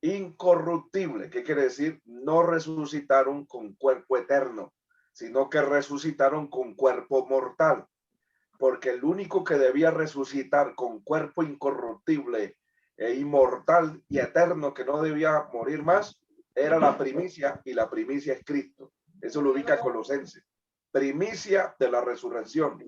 incorruptible. ¿Qué quiere decir? No resucitaron con cuerpo eterno, sino que resucitaron con cuerpo mortal. Porque el único que debía resucitar con cuerpo incorruptible e inmortal y eterno, que no debía morir más, era la primicia, y la primicia es Cristo. Eso lo ubica Colosenses. Primicia de la resurrección.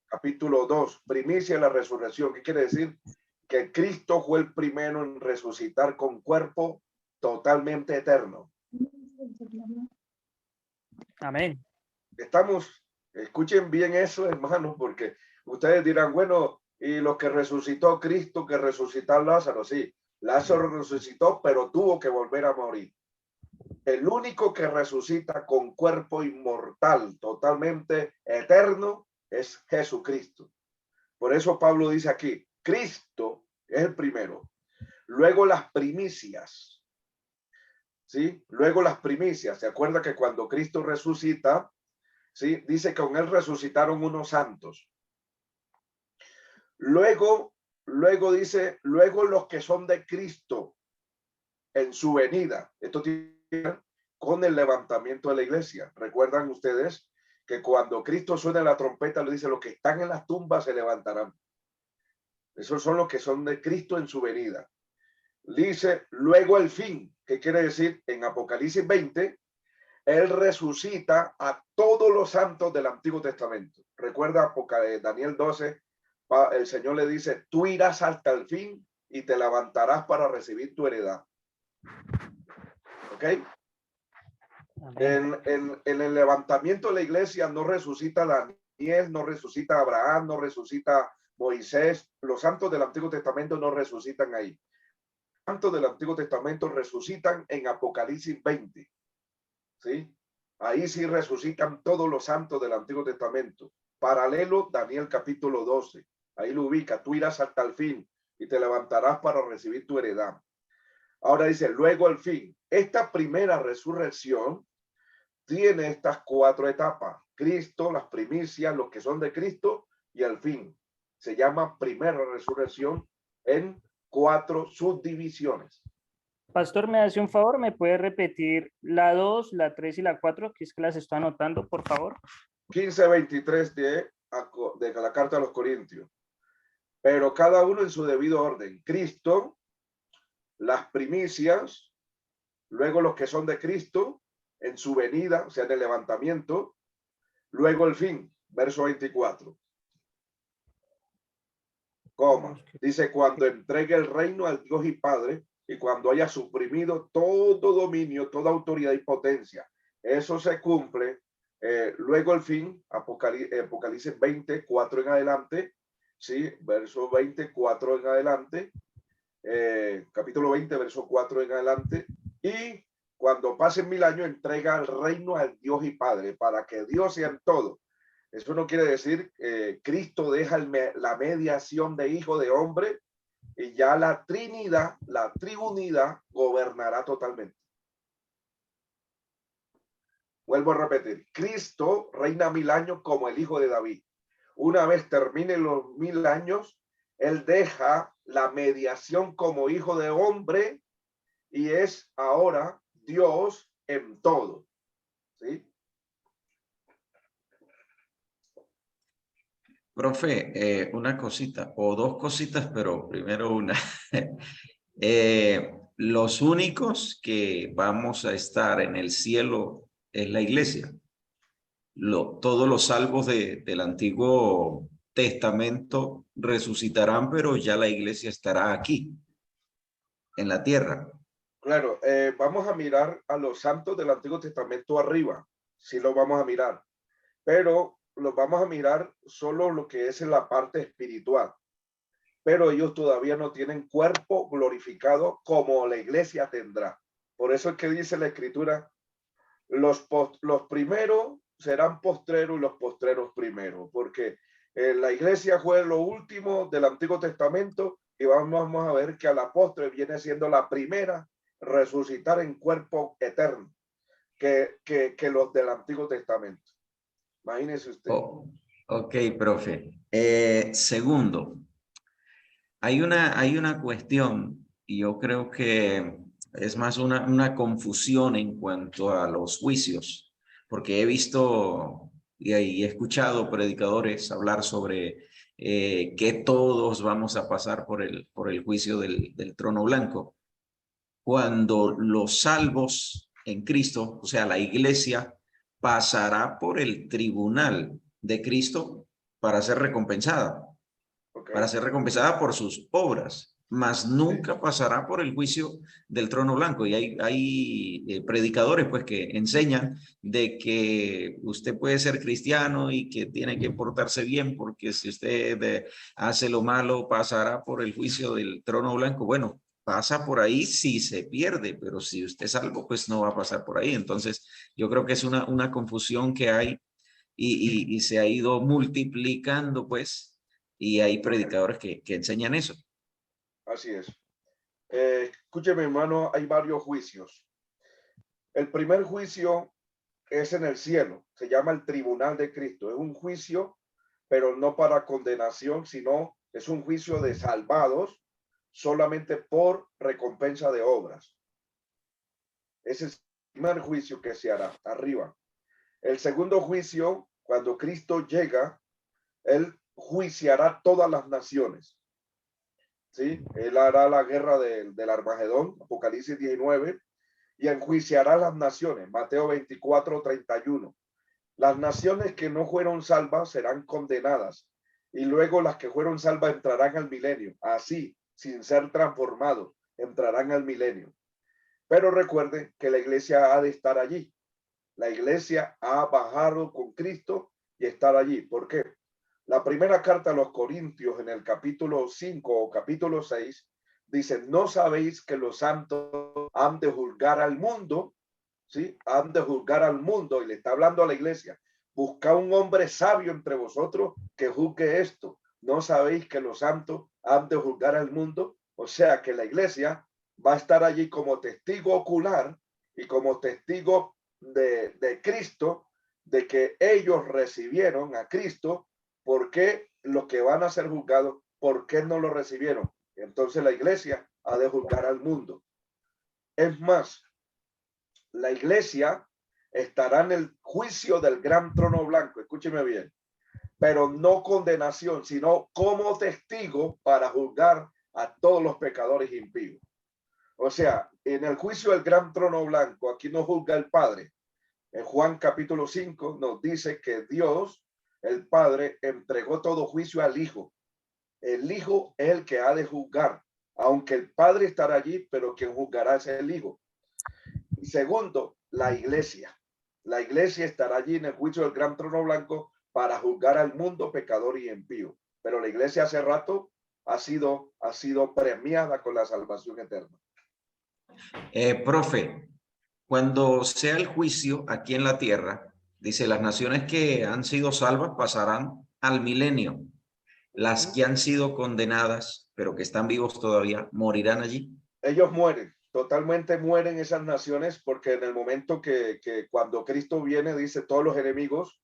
Capítulo 2, primicia de la resurrección. ¿Qué quiere decir? Que Cristo fue el primero en resucitar con cuerpo totalmente eterno. Amén. Escuchen bien eso, hermanos, porque ustedes dirán, bueno, y lo que resucitó Cristo, que resucitó Lázaro, sí, Lázaro resucitó, pero tuvo que volver a morir. El único que resucita con cuerpo inmortal, totalmente eterno, es Jesucristo. Por eso Pablo dice aquí, Cristo es el primero. Luego las primicias, ¿sí? Luego las primicias. ¿Se acuerda que cuando Cristo resucita, ¿sí? Dice que con él resucitaron unos santos. Luego dice, luego los que son de Cristo en su venida. Esto tiene que ver con el levantamiento de la iglesia. ¿Recuerdan ustedes que cuando Cristo suena la trompeta, le dice, los que están en las tumbas se levantarán? Esos son los que son de Cristo en su venida. Dice, luego el fin, ¿qué quiere decir? En Apocalipsis 20, él resucita a todos los santos del Antiguo Testamento. Recuerda, Daniel 12, el Señor le dice, tú irás hasta el fin y te levantarás para recibir tu heredad. ¿Ok? En el levantamiento de la iglesia no resucita Daniel, no resucita Abraham, no resucita Moisés. Los santos del Antiguo Testamento no resucitan ahí. Los santos del Antiguo Testamento resucitan en Apocalipsis 20. ¿Sí? Ahí sí resucitan todos los santos del Antiguo Testamento. Paralelo, Daniel capítulo 12. Ahí lo ubica. Tú irás hasta el fin y te levantarás para recibir tu heredad. Ahora dice, luego el fin. Esta primera resurrección tiene estas 4 etapas. Cristo, las primicias, los que son de Cristo y el fin. Se llama primera resurrección en 4 subdivisiones. Pastor, ¿me hace un favor? ¿Me puede repetir la 2, la 3 y la 4? Que es que las estoy anotando, por favor. 15:23 de la carta a los Corintios. Pero cada uno en su debido orden. Cristo, las primicias, luego los que son de Cristo en su venida, o sea, en el levantamiento, luego el fin, verso 24. Dice, cuando entregue el reino al Dios y Padre, y cuando haya suprimido todo dominio, toda autoridad y potencia. Eso se cumple. Luego el fin, Apocalipsis 24 en adelante, ¿sí? Verso 24 en adelante, capítulo 20, verso 4 en adelante, y cuando pasen 1000 años entrega el reino al Dios y Padre, para que Dios sea en todo. Eso no quiere decir Cristo deja la mediación de hijo de hombre y ya la Trinidad, la triunidad gobernará totalmente. Vuelvo a repetir, Cristo reina 1000 años como el hijo de David. Una vez terminen los 1000 años, él deja la mediación como hijo de hombre y es ahora Dios en todo. ¿Sí? Profe, una cosita o 2 cositas, pero primero una. Los únicos que vamos a estar en el cielo es la iglesia. Todos los salvos del Antiguo Testamento resucitarán, pero ya la iglesia estará aquí, en la tierra. Claro, vamos a mirar a los santos del Antiguo Testamento arriba, sí lo vamos a mirar, pero los vamos a mirar solo lo que es en la parte espiritual, pero ellos todavía no tienen cuerpo glorificado como la iglesia tendrá. Por eso es que dice la Escritura, los primeros serán postreros y los postreros primeros, porque la iglesia fue lo último del Antiguo Testamento y vamos a ver que a la postre viene siendo la primera resucitar en cuerpo eterno que los del Antiguo Testamento. Imagínese usted. Oh, ok, profe. Segundo, hay una cuestión, y yo creo que es más una confusión en cuanto a los juicios, porque he visto y he escuchado predicadores hablar sobre que todos vamos a pasar por el juicio del trono blanco, cuando los salvos en Cristo, o sea, la iglesia, pasará por el tribunal de Cristo para ser recompensada, Okay. para ser recompensada por sus obras, mas nunca Sí. pasará por el juicio del trono blanco. Y hay predicadores pues que enseñan de que usted puede ser cristiano y que tiene que portarse bien, porque si usted hace lo malo pasará por el juicio del trono blanco. Bueno, pasa por ahí si se pierde, pero si usted es salvo, pues no va a pasar por ahí. Entonces, yo creo que es una confusión que hay y se ha ido multiplicando, pues, y hay predicadores que enseñan eso. Así es. Escúcheme, hermano, hay varios juicios. El primer juicio es en el cielo, se llama el tribunal de Cristo. Es un juicio, pero no para condenación, sino es un juicio de salvados solamente por recompensa de obras. Ese es el primer juicio que se hará arriba. El segundo juicio, cuando Cristo llega, él juiciará todas las naciones. ¿Sí? Él hará la guerra del Armagedón, Apocalipsis 19, y enjuiciará las naciones, Mateo 24, 31. Las naciones que no fueron salvas serán condenadas, y luego las que fueron salvas entrarán al milenio. Así, sin ser transformados, entrarán al milenio. Pero recuerden que la iglesia ha de estar allí. La iglesia ha bajado con Cristo y estar allí. ¿Por qué? La primera carta a los Corintios en el capítulo 5 o capítulo 6 dice, ¿no sabéis que los santos han de juzgar al mundo? ¿Sí? Han de juzgar al mundo, y le está hablando a la iglesia. Busca un hombre sabio entre vosotros que juzgue esto. ¿No sabéis que los santos han de juzgar al mundo? O sea que la iglesia va a estar allí como testigo ocular y como testigo de Cristo, de que ellos recibieron a Cristo. ¿Por qué los que van a ser juzgados, por qué no lo recibieron? Entonces la iglesia ha de juzgar al mundo. Es más, la iglesia estará en el juicio del gran trono blanco, escúcheme bien, pero no condenación, sino como testigo para juzgar a todos los pecadores impíos. O sea, en el juicio del gran trono blanco, aquí no juzga el Padre. En Juan capítulo 5 nos dice que Dios, el Padre, entregó todo juicio al Hijo. El Hijo es el que ha de juzgar, aunque el Padre estará allí, pero quien juzgará es el Hijo. Y segundo, la iglesia. La iglesia estará allí en el juicio del gran trono blanco para juzgar al mundo pecador y impío. Pero la iglesia hace rato ha sido premiada con la salvación eterna. Profe, cuando sea el juicio aquí en la tierra, dice, las naciones que han sido salvas pasarán al milenio. Las que han sido condenadas, pero que están vivos todavía, morirán allí. Ellos mueren, totalmente mueren esas naciones, porque en el momento que cuando Cristo viene, dice todos los enemigos,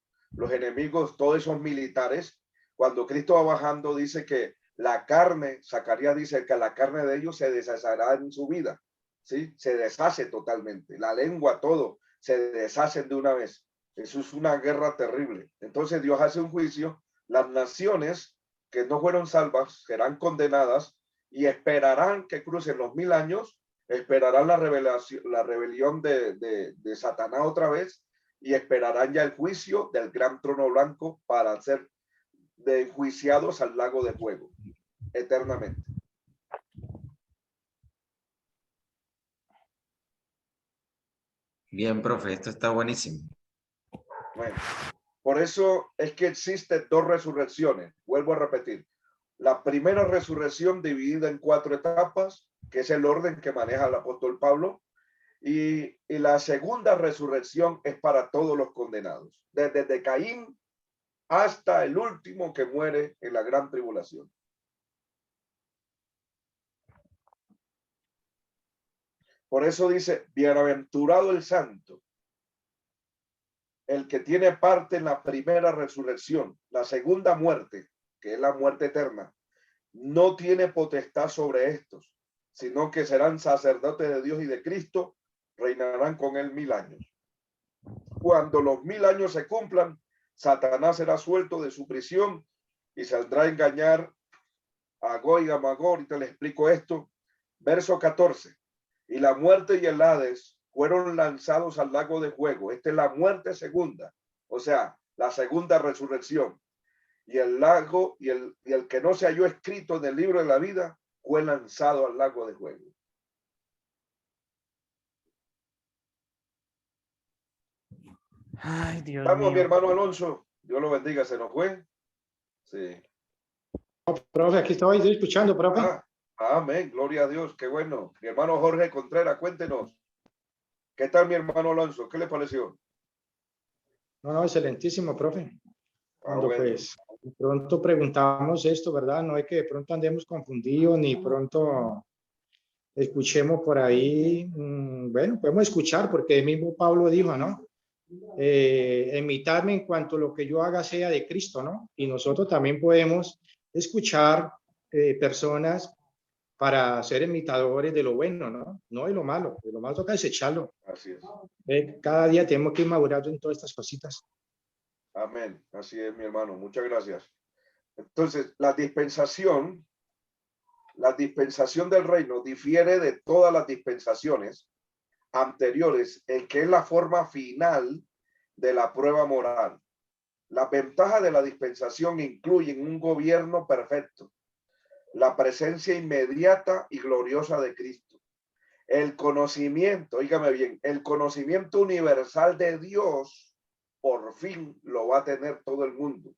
todos esos militares, cuando Cristo va bajando, dice que la carne, Zacarías dice que la carne de ellos se deshacerá en su vida, ¿sí? Se deshace totalmente, la lengua, todo, se deshacen de una vez. Eso es una guerra terrible. Entonces Dios hace un juicio, las naciones que no fueron salvas serán condenadas y esperarán que crucen los 1000 años, esperarán la rebelión de Satanás otra vez, y esperarán ya el juicio del gran trono blanco para ser enjuiciados al lago de fuego eternamente. Bien, profe, esto está buenísimo. Bueno, por eso es que existen dos resurrecciones. Vuelvo a repetir. La primera resurrección dividida en 4 etapas, que es el orden que maneja el apóstol Pablo. Y la segunda resurrección es para todos los condenados, desde Caín hasta el último que muere en la gran tribulación. Por eso dice, bienaventurado el santo, el que tiene parte en la primera resurrección. La segunda muerte, que es la muerte eterna, no tiene potestad sobre estos, sino que serán sacerdotes de Dios y de Cristo, reinarán con él 1000 años. Cuando los 1000 años se cumplan, Satanás será suelto de su prisión y saldrá a engañar a Gog y a Magog. Ahorita le explico esto. Verso 14. Y la muerte y el Hades fueron lanzados al lago de fuego. Esta es la muerte segunda, o sea, la segunda resurrección. Y el lago y el que no se halló escrito en el libro de la vida fue lanzado al lago de fuego. Ay, Dios Vamos, mío. mi hermano Alonso. Dios lo bendiga. ¿Se nos fue? Sí. Profe, aquí estoy escuchando, profe. Amén. Gloria a Dios. Qué bueno. Mi hermano Jorge Contreras, cuéntenos. ¿Qué tal, mi hermano Alonso? ¿Qué le pareció? No, excelentísimo, profe. Cuando Bueno. pues de pronto preguntamos esto, ¿verdad? No es que de pronto andemos confundidos ni pronto escuchemos por ahí, bueno, podemos escuchar porque el mismo Pablo dijo, ¿no? Imitarme en cuanto lo que yo haga sea de Cristo, ¿no? Y nosotros también podemos escuchar personas para ser imitadores de lo bueno, ¿no? No de lo malo toca desecharlo. Así es. Cada día tenemos que ir madurando en todas estas cositas. Amén. Así es, mi hermano. Muchas gracias. Entonces, la dispensación del reino difiere de todas las dispensaciones anteriores en que es la forma final de la prueba moral. La ventaja de la dispensación incluyen un gobierno perfecto, la presencia inmediata y gloriosa de Cristo, el conocimiento, óigame bien, el conocimiento universal de Dios, por fin lo va a tener todo el mundo.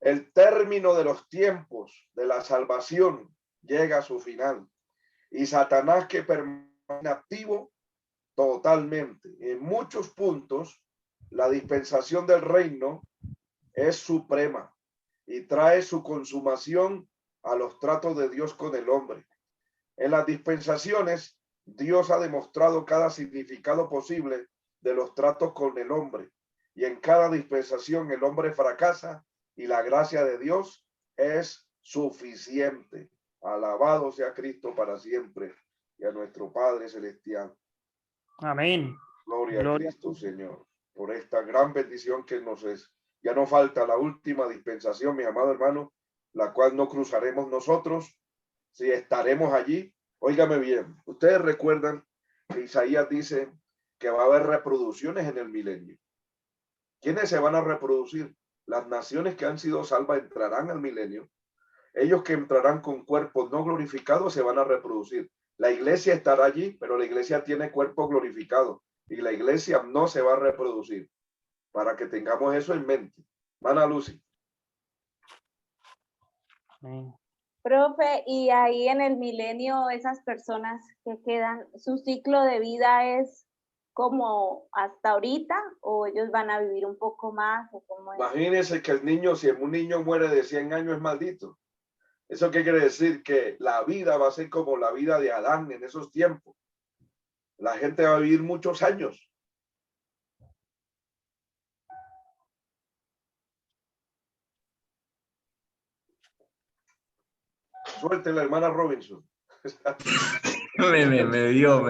El término de los tiempos de la salvación llega a su final y Satanás, que permanece activo totalmente. En muchos puntos, la dispensación del reino es suprema y trae su consumación a los tratos de Dios con el hombre. En las dispensaciones, Dios ha demostrado cada significado posible de los tratos con el hombre, y en cada dispensación el hombre fracasa y la gracia de Dios es suficiente. Alabado sea Cristo para siempre y a nuestro Padre Celestial. Amén. Gloria a Cristo, Señor, por esta gran bendición que nos es. Ya no falta la última dispensación, mi amado hermano, la cual no cruzaremos nosotros, si estaremos allí. Óigame bien, ustedes recuerdan que Isaías dice que va a haber reproducciones en el milenio. ¿Quiénes se van a reproducir? Las naciones que han sido salvas entrarán al milenio. Ellos que entrarán con cuerpos no glorificados se van a reproducir. La iglesia estará allí, pero la iglesia tiene cuerpo glorificado y la iglesia no se va a reproducir. Para que tengamos eso en mente. Mana Lucy. Amén. Profe, y ahí en el milenio, esas personas que quedan, ¿su ciclo de vida es como hasta ahorita o ellos van a vivir un poco más? ¿O cómo es? Imagínense que el niño, si un niño muere de 100 años, es maldito. ¿Eso qué quiere decir? Que la vida va a ser como la vida de Adán en esos tiempos. La gente va a vivir muchos años. Suelte la hermana Robinson. Me dio.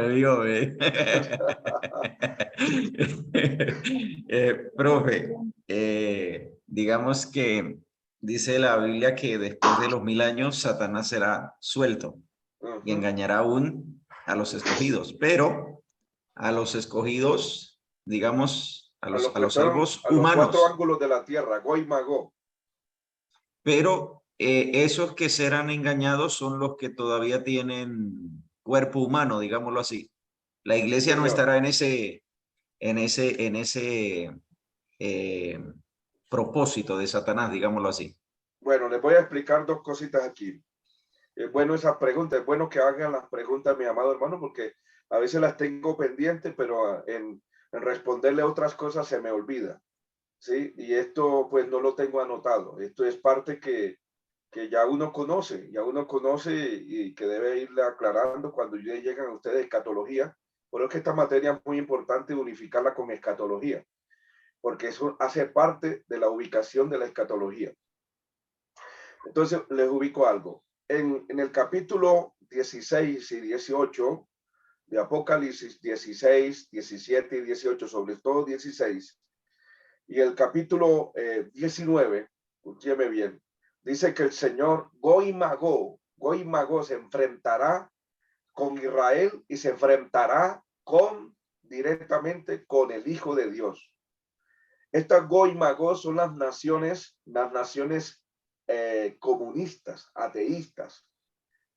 Profe, digamos que dice la Biblia que después de los 1000 años Satanás será suelto y engañará aún a los escogidos, pero a los escogidos, digamos, a los salvos humanos. A los 4 ángulos de la tierra, Gog y Magog. Pero esos que serán engañados son los que todavía tienen cuerpo humano, digámoslo así. La iglesia no estará en ese propósito de Satanás, digámoslo así. Bueno, les voy a explicar 2 cositas aquí. Es bueno esa pregunta, es bueno que hagan las preguntas, mi amado hermano, porque a veces las tengo pendientes, pero en responderle otras cosas se me olvida. ¿Sí? Y esto pues no lo tengo anotado. Esto es parte que que ya uno conoce y que debe irle aclarando cuando llegan a ustedes escatología. Por eso es que esta materia es muy importante unificarla con escatología, porque eso hace parte de la ubicación de la escatología. Entonces, les ubico algo. En el capítulo 16 y 18 de Apocalipsis, 16, 17 y 18, sobre todo 16, y el capítulo 19, escúcheme bien, dice que el Señor Gog y Magog se enfrentará con Israel y se enfrentará directamente con el Hijo de Dios. Estas Gog y Magog son las naciones comunistas, ateístas.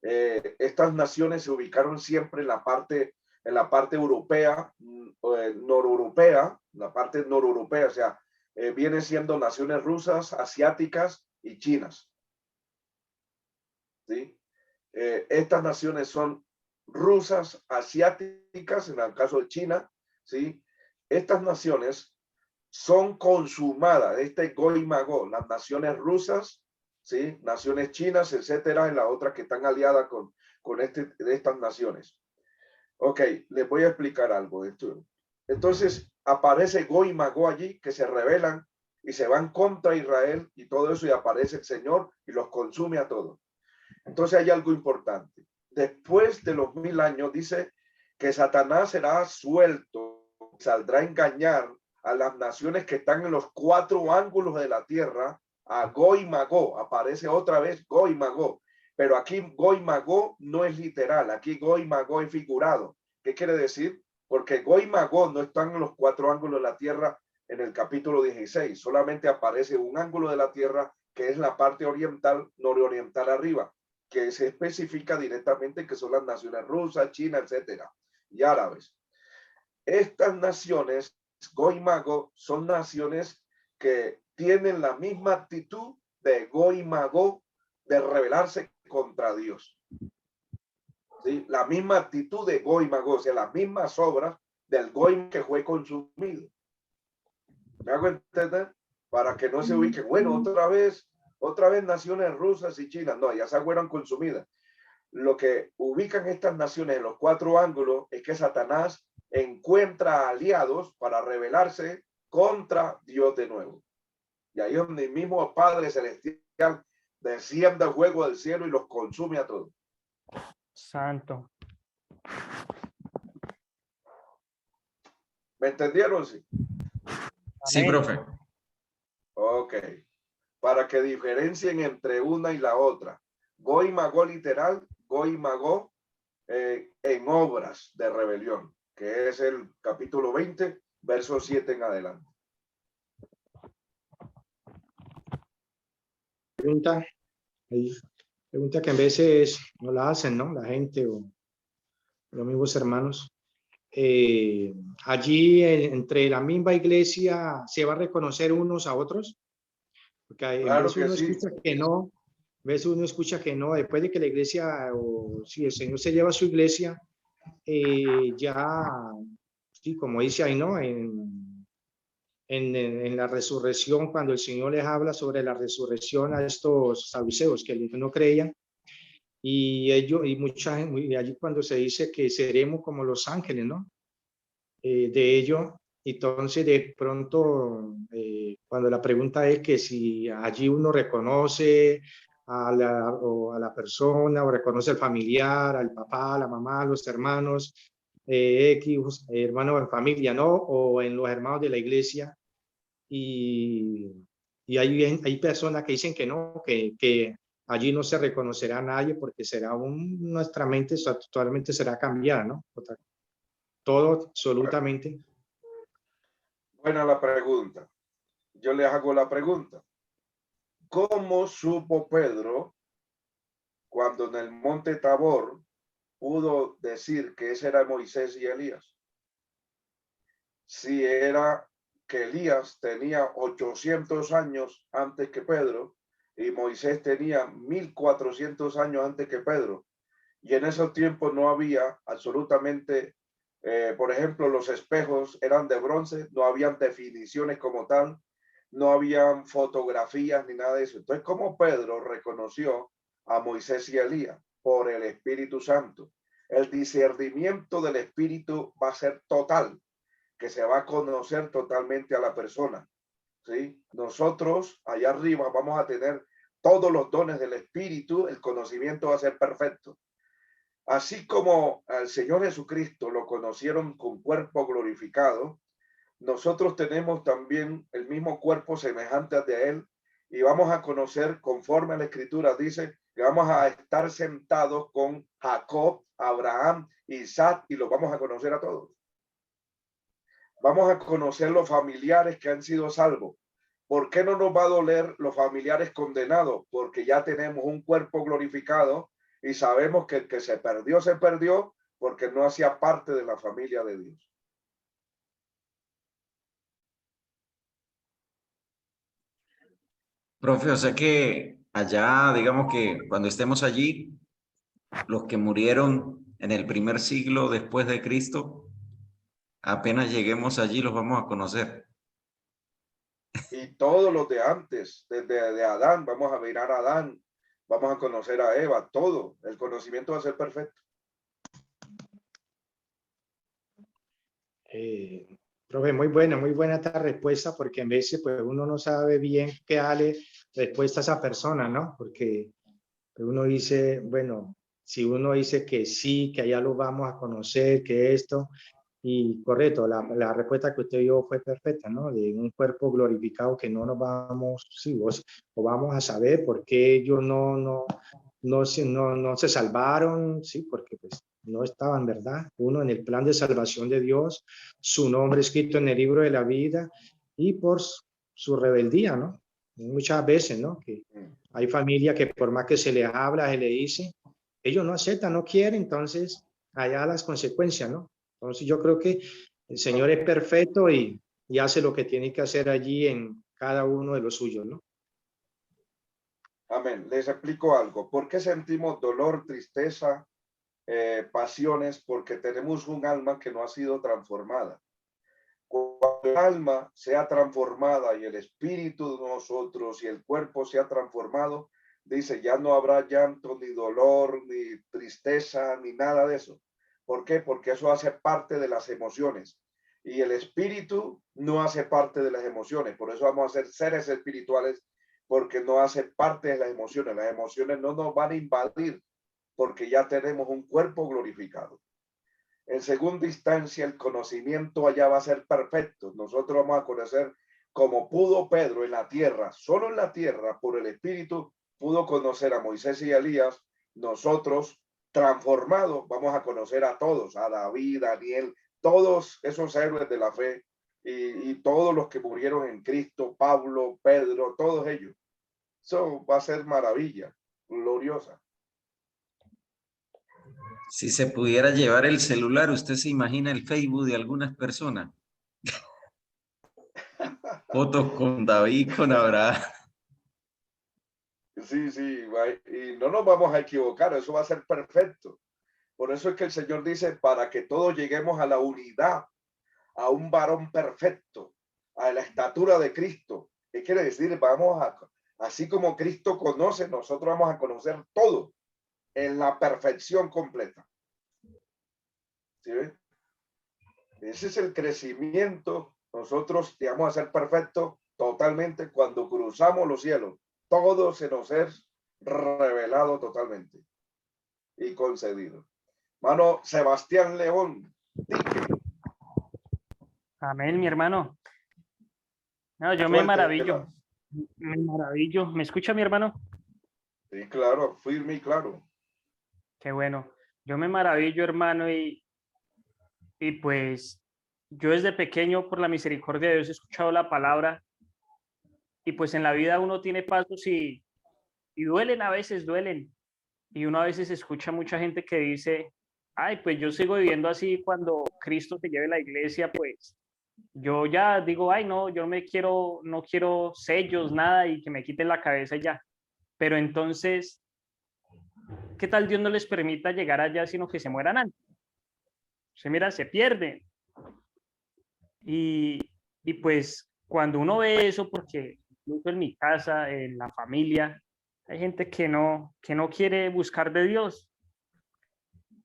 Estas naciones se ubicaron siempre en la parte europea, noreuropea, la parte noreuropea, o sea, viene siendo naciones rusas, asiáticas y chinas. ¿Sí? Estas naciones son rusas, asiáticas, en el caso de China, ¿sí? Estas naciones son consumadas, Gog y Magog, las naciones rusas, ¿sí? Naciones chinas, etcétera, en las otras que están aliadas con de estas naciones. Ok, les voy a explicar algo de esto. Entonces aparece Gog y Magog allí, que se rebelan y se van contra Israel y todo eso, y aparece el Señor y los consume a todos. Entonces hay algo importante. Después de los 1000 años, dice que Satanás será suelto, saldrá a engañar a las naciones que están en los 4 ángulos de la tierra, a Gog y Magog. Aparece otra vez Gog y Magog. Pero aquí Gog y Magog no es literal, aquí Gog y Magog es figurado. ¿Qué quiere decir? Porque Gog y Magog no están en los 4 ángulos de la tierra en el capítulo 16. Solamente aparece un ángulo de la tierra que es la parte oriental, nororiental arriba, que se especifica directamente que son las naciones rusas, China, etcétera, y árabes. Estas naciones, Gog y Magog, son naciones que tienen la misma actitud de Gog y Magog de rebelarse contra Dios. ¿Sí? La misma actitud de Gog y Magog, o sea, las mismas obras del Gog que fue consumido. ¿Me hago entender? Para que no se ubiquen, bueno, otra vez naciones rusas y chinas, no, ya se fueron consumidas. Lo que ubican estas naciones en los 4 ángulos es que Satanás encuentra aliados para rebelarse contra Dios de nuevo. Y ahí es donde el mismo Padre Celestial desciende al fuego del cielo y los consume a todos. Santo. ¿Me entendieron? Sí. Sí, Amén. profe. Ok. Para que diferencien entre una y la otra. Gog y Magog literal, Gog y Magog en obras de rebelión, que es el capítulo 20, verso 7 en adelante. Pregunta que a veces no la hacen, ¿no? La gente o los mismos hermanos. Allí entre la misma iglesia se va a reconocer unos a otros, porque Claro veces que uno sí. escucha que no, a veces uno escucha que no, después de que la iglesia, o si el Señor se lleva a su iglesia, ya, sí, como dice ahí, ¿no? En la resurrección, cuando el Señor les habla sobre la resurrección a estos saduceos que no creían, y ellos, y allí cuando se dice que seremos como los ángeles, ¿no? De ello, entonces de pronto, cuando la pregunta es que si allí uno reconoce a la persona, o reconoce al familiar, al papá, a la mamá, a los hermanos, hermanos en familia, ¿no? O en los hermanos de la iglesia, y hay personas que dicen que no, que allí no se reconocerá a nadie porque nuestra mente totalmente será cambiada, ¿no? Todo, absolutamente. Buena la pregunta. Yo les hago la pregunta. ¿Cómo supo Pedro cuando en el monte Tabor pudo decir que ese era Moisés y Elías? Si era que Elías tenía 800 años antes que Pedro y Moisés tenía 1400 años antes que Pedro. Y en esos tiempos no había absolutamente, por ejemplo, los espejos eran de bronce, no habían definiciones como tal. no habían fotografías ni nada de eso. Entonces, como Pedro reconoció a Moisés y a Elías por el Espíritu Santo, el discernimiento del Espíritu va a ser total, que se va a conocer totalmente a la persona. ¿Sí? Nosotros allá arriba vamos a tener todos los dones del Espíritu, el conocimiento va a ser perfecto. Así como al Señor Jesucristo lo conocieron con cuerpo glorificado, nosotros tenemos también el mismo cuerpo semejante a de Él y vamos a conocer, conforme a la Escritura dice, que vamos a estar sentados con Jacob, Abraham, Isaac y los vamos a conocer a todos. Vamos a conocer los familiares que han sido salvos. ¿Por qué no nos va a doler los familiares condenados? Porque ya tenemos un cuerpo glorificado y sabemos que el que se perdió porque no hacía parte de la familia de Dios. Profe, o sea que allá, digamos que cuando estemos allí, los que murieron en el primer siglo después de Cristo, apenas lleguemos allí los vamos a conocer. Y todos los de antes, desde de Adán, vamos a mirar a Adán, vamos a conocer a Eva, todo. El conocimiento va a ser perfecto. Profe, muy buena esta respuesta, porque en veces pues uno no sabe bien qué darle respuesta a esa persona, ¿no? Porque uno dice, bueno, si uno dice que sí, que allá lo vamos a conocer, que esto, y correcto, la respuesta que usted dio fue perfecta, ¿no? De un cuerpo glorificado que no nos vamos, sí, o vamos a saber por qué ellos no se salvaron, sí, porque pues no estaban, ¿verdad? Uno en el plan de salvación de Dios, su nombre escrito en el libro de la vida y por su rebeldía, ¿no? Muchas veces, ¿no? Que hay familia que por más que se les habla, se le dice, ellos no aceptan, no quieren, entonces allá las consecuencias, ¿no? Entonces yo creo que el Señor es perfecto y hace lo que tiene que hacer allí en cada uno de los suyos, ¿no? Amén. Les explico algo. ¿Por qué sentimos dolor, tristeza, pasiones? Porque tenemos un alma que no ha sido transformada. Cuando el alma sea transformada y el espíritu de nosotros y el cuerpo sea transformado, dice, ya no habrá llanto, ni dolor, ni tristeza, ni nada de eso. ¿Por qué? Porque eso hace parte de las emociones. Y el espíritu no hace parte de las emociones. Por eso vamos a ser seres espirituales, porque no hace parte de las emociones. Las emociones no nos van a invadir, porque ya tenemos un cuerpo glorificado. En segunda instancia, el conocimiento allá va a ser perfecto. Nosotros vamos a conocer como pudo Pedro en la tierra, solo en la tierra, por el Espíritu, pudo conocer a Moisés y a Elías. Nosotros, transformados, vamos a conocer a todos, a David, a Daniel, todos esos héroes de la fe y todos los que murieron en Cristo, Pablo, Pedro, todos ellos. Eso va a ser maravilla, gloriosa. Si se pudiera llevar el celular, usted se imagina el Facebook de algunas personas. Fotos con David, con Abraham. Sí, sí, y no nos vamos a equivocar, eso va a ser perfecto. Por eso es que el Señor dice, para que todos lleguemos a la unidad, a un varón perfecto, a la estatura de Cristo. ¿Qué quiere decir? Así como Cristo conoce, nosotros vamos a conocer todo en la perfección completa. ¿Sí ven? Ese es el crecimiento. Nosotros llegamos a ser perfectos totalmente cuando cruzamos los cielos. Todo se nos es revelado totalmente y concedido. Mano Sebastián León. Amén, mi hermano. No, yo me maravillo. Me maravillo. ¿Me escucha, mi hermano? Sí, claro, firme y claro. Qué bueno. Yo me maravillo, hermano, y pues yo desde pequeño, por la misericordia de Dios, he escuchado la palabra y pues en la vida uno tiene pasos y duelen, a veces duelen. Y uno a veces escucha mucha gente que dice, ay, pues yo sigo viviendo así cuando Cristo te lleve la iglesia, pues yo ya digo, ay, no, yo no quiero sellos, nada y que me quiten la cabeza ya. Pero entonces, ¿qué tal Dios no les permita llegar allá, sino que se mueran antes? Se mira, se pierden. Y pues cuando uno ve eso, porque incluso en mi casa, en la familia, hay gente que no quiere buscar de Dios.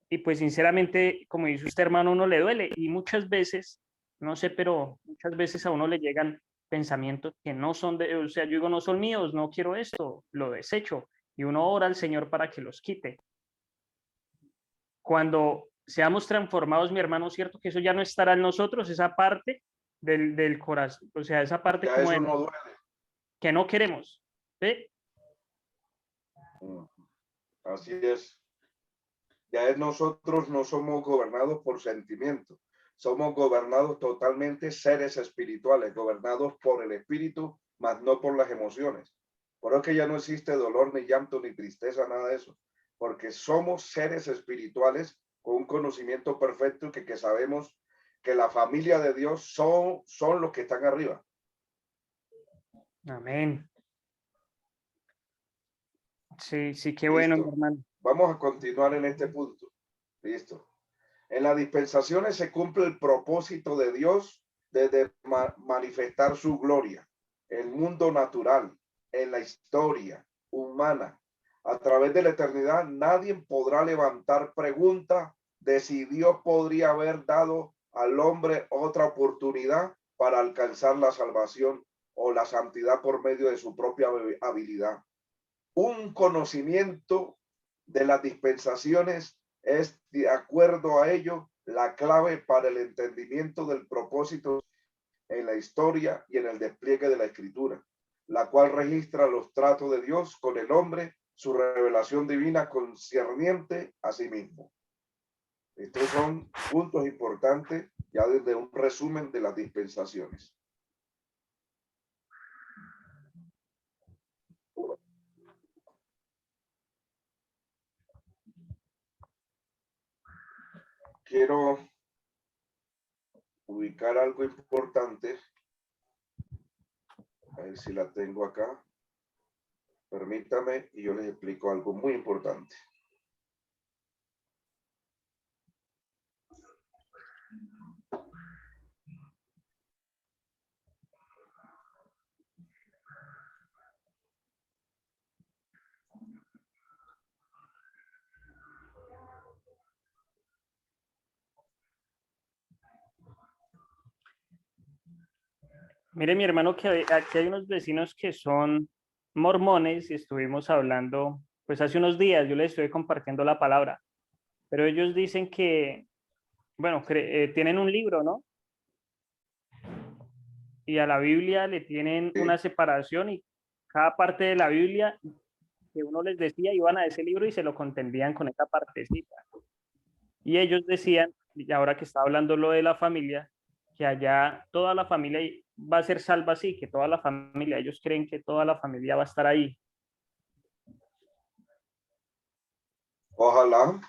Y pues sinceramente, como dice usted, hermano, uno le duele. Y muchas veces, no sé, pero muchas veces a uno le llegan pensamientos que no son de, o sea, yo digo, no son míos, no quiero esto, lo desecho. Y uno ora al Señor para que los quite. Cuando seamos transformados, mi hermano, cierto que eso ya no estará en nosotros, esa parte del corazón, o sea, esa parte Ya como eso de no duele. que no queremos. ¿Sí? Así es. Ya es, nosotros no somos gobernados por sentimientos, somos gobernados totalmente seres espirituales, gobernados por el espíritu, más no por las emociones. Por eso que ya no existe dolor, ni llanto, ni tristeza, nada de eso, porque somos seres espirituales con un conocimiento perfecto que sabemos que la familia de Dios son los que están arriba. Amén. Sí, sí, qué bueno, mi Listo. hermano. Vamos a continuar en este punto. Listo. En las dispensaciones se cumple el propósito de Dios de manifestar su gloria, el mundo natural, en la historia humana. A través de la eternidad, nadie podrá levantar pregunta de si Dios podría haber dado al hombre otra oportunidad para alcanzar la salvación o la santidad por medio de su propia habilidad. Un conocimiento de las dispensaciones es, de acuerdo a ello, la clave para el entendimiento del propósito en la historia y en el despliegue de la escritura, la cual registra los tratos de Dios con el hombre, su revelación divina concerniente a sí mismo. Estos son puntos importantes ya desde un resumen de las dispensaciones. Quiero ubicar algo importante. A ver si la tengo acá. Permítame y yo les explico algo muy importante. Mire, mi hermano, que aquí hay unos vecinos que son mormones y estuvimos hablando, pues hace unos días yo les estoy compartiendo la palabra, pero ellos dicen que, bueno, tienen un libro, ¿no? Y a la Biblia le tienen Sí. una separación y cada parte de la Biblia que uno les decía iban a ese libro y se lo contendían con esa partecita. Y ellos decían, y ahora que está hablando lo de la familia, que allá toda la familia va a ser salva así, que toda la familia, ellos creen que toda la familia va a estar ahí. Ojalá,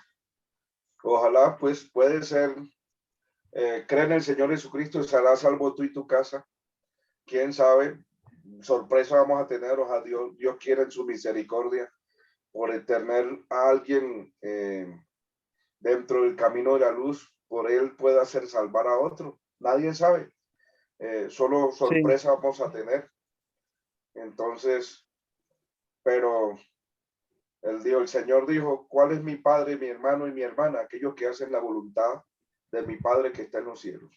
ojalá, pues puede ser. Cree en el Señor Jesucristo y serás salvo tú y tu casa. Quién sabe, sorpresa vamos a tener. Ojalá Dios quiere en su misericordia por tener a alguien dentro del camino de la luz, por él pueda hacer salvar a otro. Nadie sabe. Solo sorpresa Sí. vamos a tener. Entonces, pero el Señor dijo, ¿cuál es mi padre, mi hermano y mi hermana? Aquellos que hacen la voluntad de mi Padre que está en los cielos.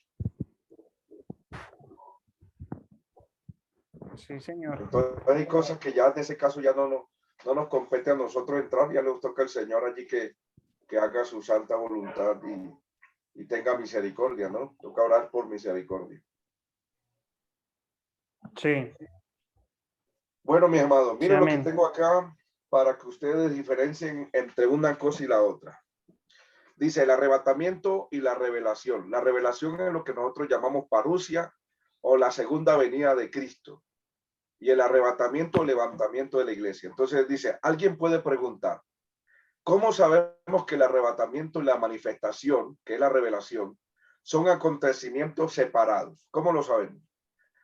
Sí, señor. Entonces hay cosas que ya en ese caso ya no nos compete a nosotros entrar, ya nos toca al Señor allí que haga su santa voluntad y tenga misericordia, ¿no? Toca orar por misericordia. Sí. Bueno, mis amados, Sí, miren lo que amén. tengo acá para que ustedes diferencien entre una cosa y la otra. Dice el arrebatamiento y la revelación. La revelación es lo que nosotros llamamos parusia o la segunda venida de Cristo. Y el arrebatamiento o levantamiento de la iglesia. Entonces dice, alguien puede preguntar, ¿cómo sabemos que el arrebatamiento y la manifestación, que es la revelación, son acontecimientos separados? ¿Cómo lo sabemos?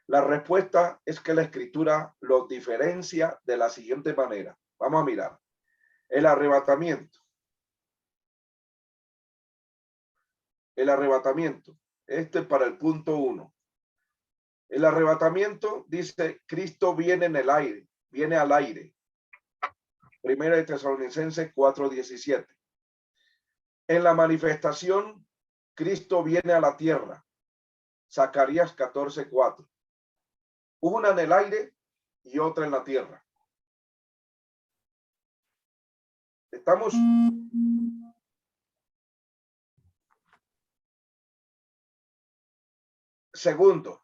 La respuesta es que la escritura los diferencia de la siguiente manera. Vamos a mirar. El arrebatamiento. El arrebatamiento. Este es para el punto 1. El arrebatamiento dice, Cristo viene en el aire, viene al aire. Primera de Tesalonicenses 4:17. En la manifestación, Cristo viene a la tierra. Zacarías 14:4. Una en el aire y otra en la tierra. Estamos. Segundo,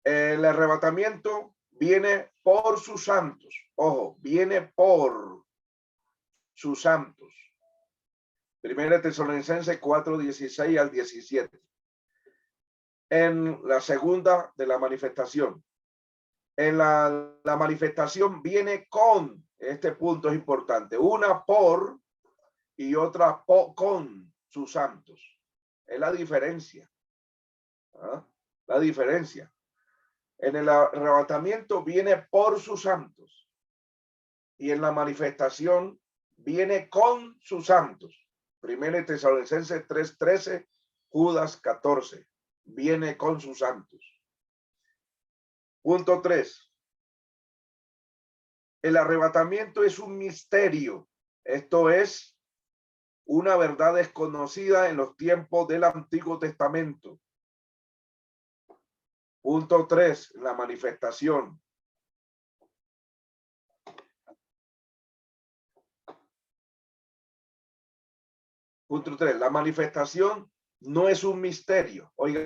el arrebatamiento viene por sus santos. Ojo, viene por sus santos. Primera Tesalonicenses 4:16 al 17. En la segunda de la manifestación. En la manifestación viene con, este punto es importante, una por y otra con sus santos. Es la diferencia. ¿Ah? La diferencia. En el arrebatamiento viene por sus santos y en la manifestación viene con sus santos. Primera Tesalonicenses 3:13, Judas 14. Viene con sus santos. Punto 3. El arrebatamiento es un misterio. Esto es una verdad desconocida en los tiempos del Antiguo Testamento. Punto 3. La manifestación. Punto 3. La manifestación no es un misterio. Oiga,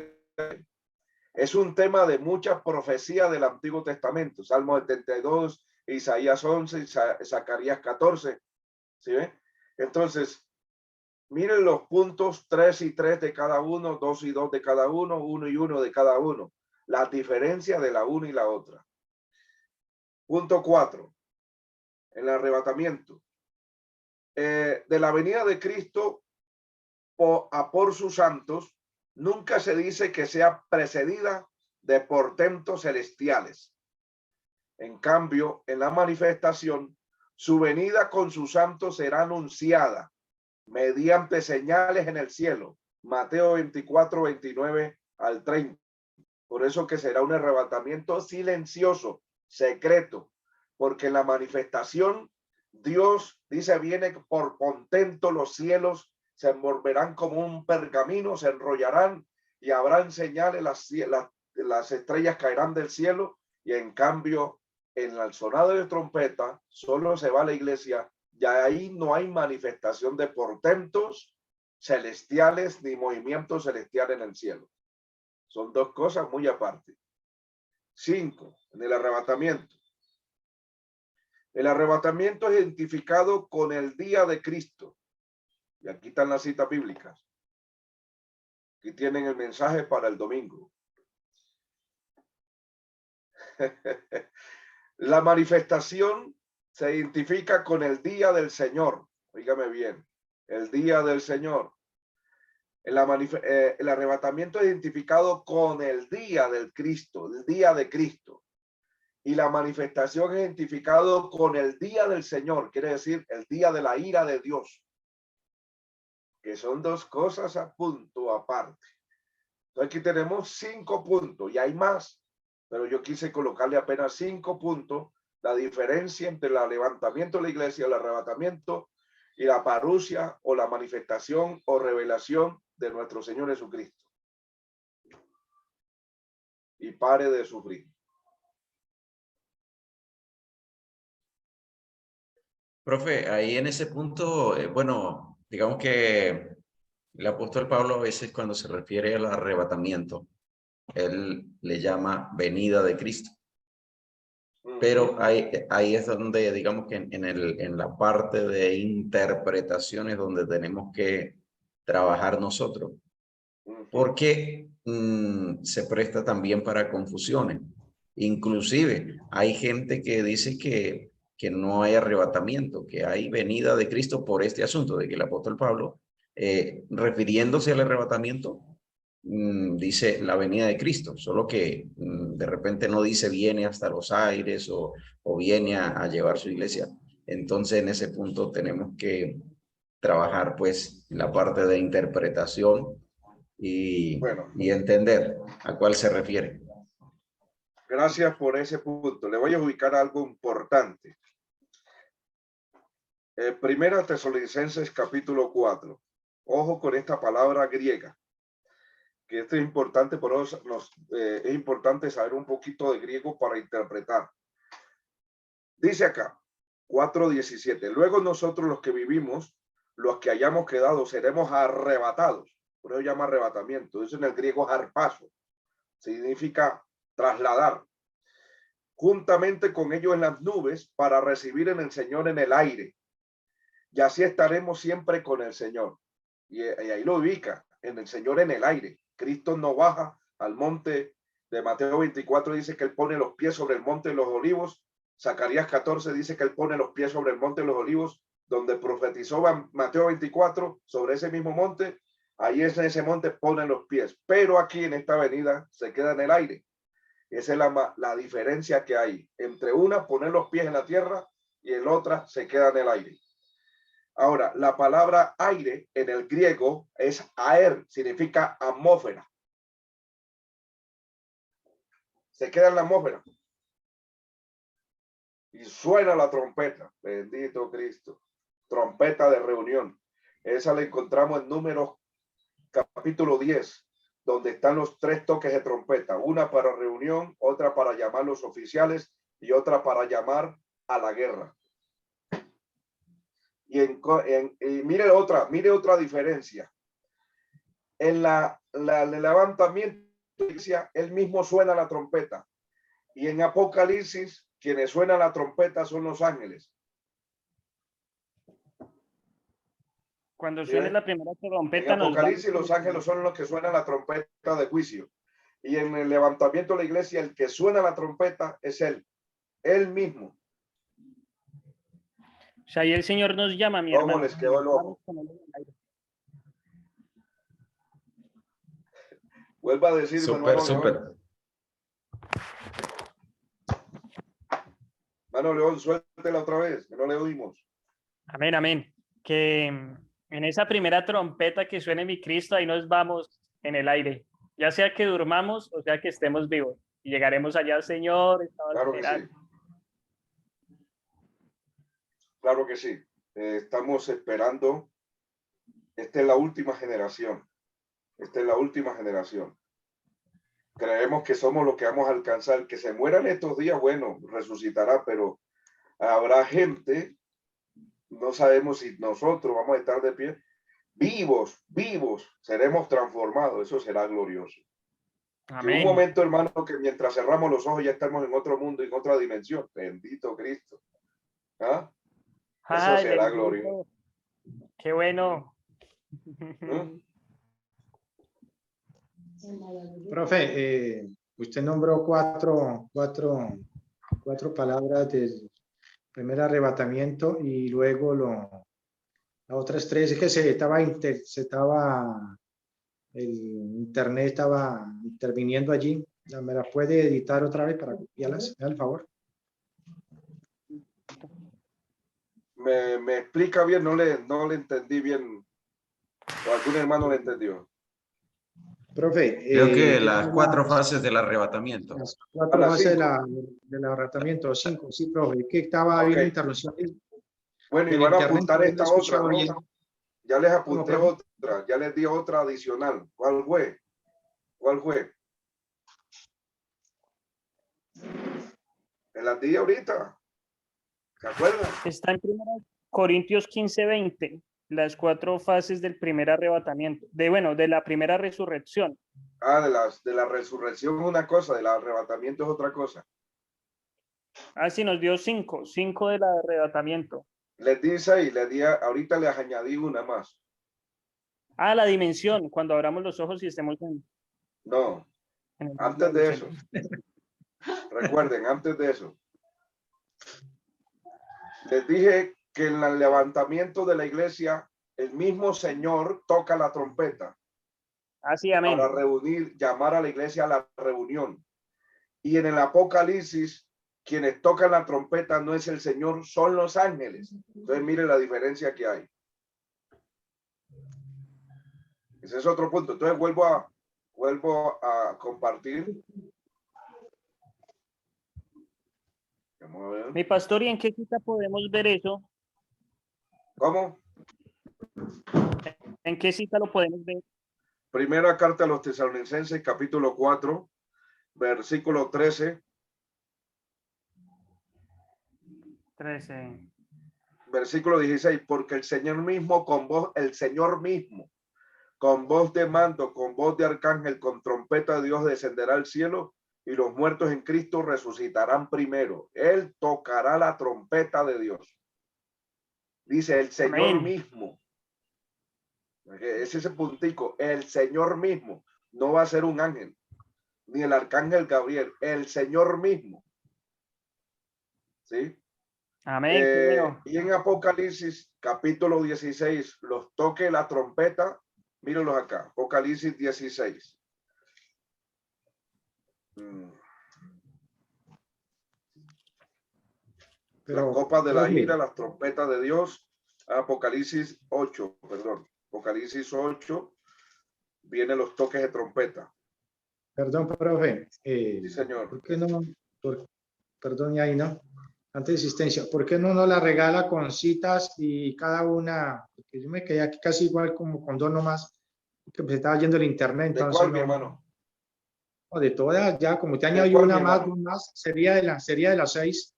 es un tema de mucha profecía del Antiguo Testamento. Salmo 72, Isaías 11, Zacarías 14. ¿Sí ven? Entonces, miren los puntos 3 y 3 de cada uno, 2 y 2 de cada uno, 1 y 1 de cada uno. La diferencia de la una y la otra. Punto 4. El arrebatamiento. De la venida de Cristo por sus santos, nunca se dice que sea precedida de portentos celestiales. En cambio, en la manifestación, su venida con sus santos será anunciada mediante señales en el cielo. Mateo 24, 29 al 30. Por eso que será un arrebatamiento silencioso, secreto, porque en la manifestación Dios dice viene por contento, los cielos se envolverán como un pergamino, se enrollarán y habrán señales, las estrellas caerán del cielo y en cambio en el sonado de trompeta solo se va a la iglesia y ahí no hay manifestación de portentos celestiales ni movimiento celestial en el cielo. Son dos cosas muy aparte. 5. En el arrebatamiento. El arrebatamiento es identificado con el día de Cristo. Y aquí están las citas bíblicas. Aquí tienen el mensaje para el domingo. La manifestación se identifica con el día del Señor. Óigame bien, el día del Señor. El arrebatamiento es identificado con el día del Cristo, el día de Cristo. Y la manifestación es identificado con el día del Señor, quiere decir el día de la ira de Dios. Que son dos cosas a punto aparte. Entonces aquí tenemos 5 puntos y hay más, pero yo quise colocarle apenas 5 puntos, la diferencia entre el levantamiento de la iglesia, el arrebatamiento y la parusia o la manifestación o revelación de nuestro Señor Jesucristo. Y pare de sufrir. Profe, ahí en ese punto, bueno, digamos que el apóstol Pablo a veces cuando se refiere al arrebatamiento, él le llama venida de Cristo. Pero ahí es donde, digamos que en la parte de interpretaciones donde tenemos que trabajar nosotros, porque se presta también para confusiones. Inclusive hay gente que dice que no hay arrebatamiento, que hay venida de Cristo por este asunto de que el apóstol Pablo, refiriéndose al arrebatamiento, dice la venida de Cristo, solo que de repente no dice viene hasta los aires o viene a llevar su iglesia. Entonces en ese punto tenemos que trabajar pues la parte de interpretación Bueno, y entender a cuál se refiere. gracias por ese punto. Le voy a ubicar algo importante. Primera Tesalonicenses capítulo 4. Ojo con esta palabra griega, que esto es importante, por eso es importante saber un poquito de griego para interpretar. Dice acá, 4:17. Luego nosotros los que vivimos, los que hayamos quedado, seremos arrebatados. Por eso se llama arrebatamiento. Eso en el griego es harpazo. Significa trasladar. Juntamente con ellos en las nubes para recibir en el Señor en el aire. Y así estaremos siempre con el Señor. Y ahí lo ubica, en el Señor en el aire. Cristo no baja al monte de Mateo 24, dice que él pone los pies sobre el monte de los olivos. Zacarías 14 dice que él pone los pies sobre el monte de los olivos, donde profetizó Mateo 24 sobre ese mismo monte. Ahí es en ese monte ponen los pies, pero aquí en esta avenida se queda en el aire. Esa es la diferencia que hay entre una, poner los pies en la tierra, y en otra se queda en el aire. Ahora, la palabra aire en el griego es aer, significa atmósfera. Se queda en la atmósfera. Y suena la trompeta. Bendito Cristo. Trompeta de reunión. Esa la encontramos en Números capítulo 10, donde están los 3 toques de trompeta. Una para reunión, otra para llamar a los oficiales y otra para llamar a la guerra. Y mire otra diferencia. En el levantamiento, él mismo suena la trompeta. Y en Apocalipsis, quienes suenan la trompeta son los ángeles. Cuando suene la primera trompeta, en Apocalipsis los ángeles son los que suenan la trompeta de juicio. Y en el levantamiento de la iglesia, el que suena la trompeta es él mismo. O sea, ahí el Señor nos llama, mi hermano. ¿Cómo les quedó el ojo? Vuelva a decir, Súper. Mano León, suéltela otra vez, que no le oímos. Amén, amén. Que en esa primera trompeta que suene mi Cristo, ahí nos vamos en el aire. Ya sea que durmamos o sea que estemos vivos. Y llegaremos allá, Señor. Claro que sí. Claro que sí. Estamos esperando. Esta es la última generación. Creemos que somos los que vamos a alcanzar. Que se mueran estos días, bueno, resucitará, pero habrá gente, no sabemos si nosotros vamos a estar de pie. Vivos, seremos transformados. Eso será glorioso. Amén. En un momento, hermano, que mientras cerramos los ojos ya estamos en otro mundo, en otra dimensión. Bendito Cristo. ¿Ah? Eso será glorioso. Qué bueno. Profe, usted nombró cuatro palabras del primer arrebatamiento y luego las otras 3. Es que el internet estaba interviniendo allí. ¿Me la puede editar otra vez para copiarlas? ¿Me da el favor? Me explica bien, no le entendí bien. O algún hermano le entendió. Profe. Creo que las 4 fases del arrebatamiento. Las 4 fases del arrebatamiento, 5, sí, profe. Es que estaba viendo interrupciones. Bueno, y van a apuntar esta otra, ¿no? Ya les apunté otra, ya les di otra adicional. ¿Cuál fue? Me las di ahorita. ¿Se acuerdan? Está en 1 Corintios 15:20, las 4 fases del primer arrebatamiento, de la primera resurrección. De la resurrección es una cosa, del arrebatamiento es otra cosa. Sí, nos dio 5 del arrebatamiento. Les di 6, ahorita les añadí una más. La dimensión, cuando abramos los ojos y estemos en... No, antes de eso. Recuerden, antes de eso. Les dije que en el levantamiento de la iglesia, el mismo Señor toca la trompeta. Así, amén. Para llamar a la iglesia a la reunión. Y en el Apocalipsis, quienes tocan la trompeta no es el Señor, son los ángeles. Entonces, mire la diferencia que hay. Ese es otro punto. Entonces vuelvo a compartir. Vamos a ver. Mi pastor, ¿y en qué cita podemos ver eso? ¿Cómo? ¿En qué cita lo podemos ver? Primera carta a los Tesalonicenses, capítulo 4, versículo 13. 13. Versículo 16, porque el Señor mismo con voz, el Señor mismo, con voz de mando, con voz de arcángel, con trompeta de Dios descenderá al cielo y los muertos en Cristo resucitarán primero. Él tocará la trompeta de Dios. Dice el Señor Amén. mismo. Es ese puntico, el Señor mismo. No va a ser un ángel, ni el arcángel Gabriel, el Señor mismo. ¿Sí? Amén. Qué bueno. Y en Apocalipsis capítulo 16, los toque la trompeta, mírenlos acá, Apocalipsis 16. Las Pero, copas de la profe, ira, las trompetas de Dios, Apocalipsis 8, perdón, Apocalipsis 8, vienen los toques de trompeta. perdón, profe, Sí, señor. ¿por qué no? Perdón, y ahí no. Antes de existencia, ¿por qué no nos la regala con citas y cada una? Porque yo me quedé aquí casi igual como con dos nomás, que me estaba yendo el internet, ¿De entonces cuál, mi no, hermano? no, de todas, ya como te ¿De añadió cuál, una mi más, hermano? dos más, sería de las 6.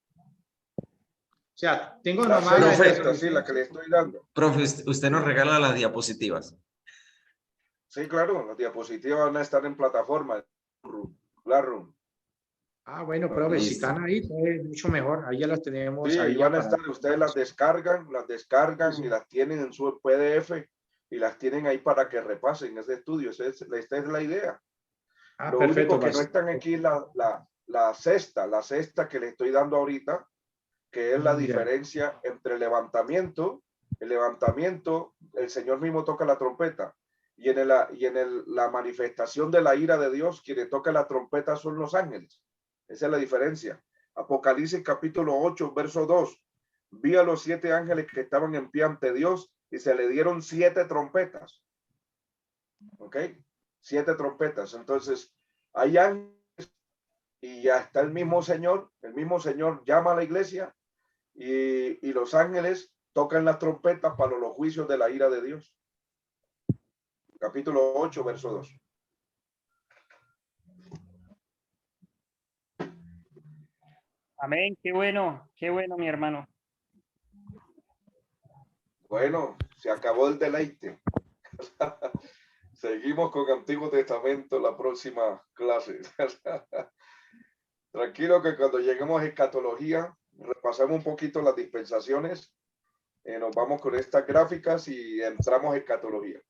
O sea, tengo La nomás la de 6 es esta, sí, la que Tesalonicenses. le estoy dando. Profe, usted nos regala las diapositivas. Sí, claro, las diapositivas van a estar en plataforma. Claro. Ah, bueno, profe, si Listo. están ahí, pues, mucho mejor. Ahí ya las tenemos Sí, ahí van a para. estar, ustedes las descargan Sí, y sí. las tienen en su PDF y las tienen ahí para que repasen ese estudio. Esta es la idea. Ah, Lo perfecto. único que no están aquí es la cesta que le estoy dando ahorita, que es la Ya. diferencia entre el levantamiento, el Señor mismo toca la trompeta, y la manifestación de la ira de Dios, quien toca la trompeta son los ángeles. Esa es la diferencia. Apocalipsis capítulo 8, verso 2. Vi a los 7 ángeles que estaban en pie ante Dios y se le dieron 7 trompetas. ¿Ok? 7 trompetas. Entonces, hay ángeles y ya está el mismo Señor llama a la iglesia y los ángeles tocan las trompetas para los juicios de la ira de Dios. Capítulo 8, verso 2. Amén. Qué bueno, mi hermano. Bueno, se acabó el deleite. Seguimos con Antiguo Testamento la próxima clase. Tranquilo que cuando lleguemos a escatología, repasamos un poquito las dispensaciones, nos vamos con estas gráficas y entramos a escatología.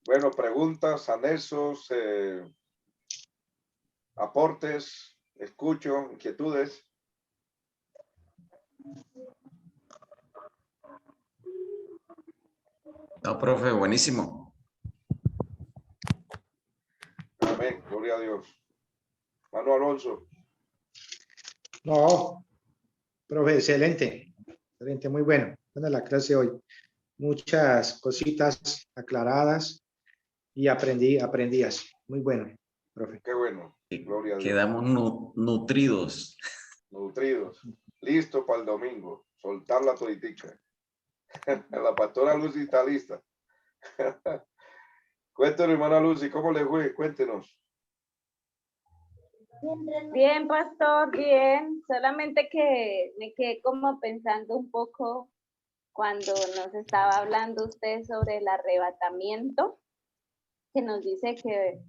Bueno, preguntas, anexos, aportes, escucho, inquietudes. No, profe, buenísimo. Amén, gloria a Dios. Mano Alonso. No, profe, excelente. Excelente, muy bueno. Buena la clase hoy. Muchas cositas aclaradas y aprendidas. Muy bueno, profe. Qué bueno, gloria a Dios. Quedamos nutridos. Nutridos, listo para el domingo, soltar la toditica. La pastora Lucy está lista. Cuéntenos, hermana Lucy, ¿cómo le fue? Cuéntenos. Bien, pastor, bien. Solamente que me quedé como pensando un poco cuando nos estaba hablando usted sobre el arrebatamiento, que nos dice que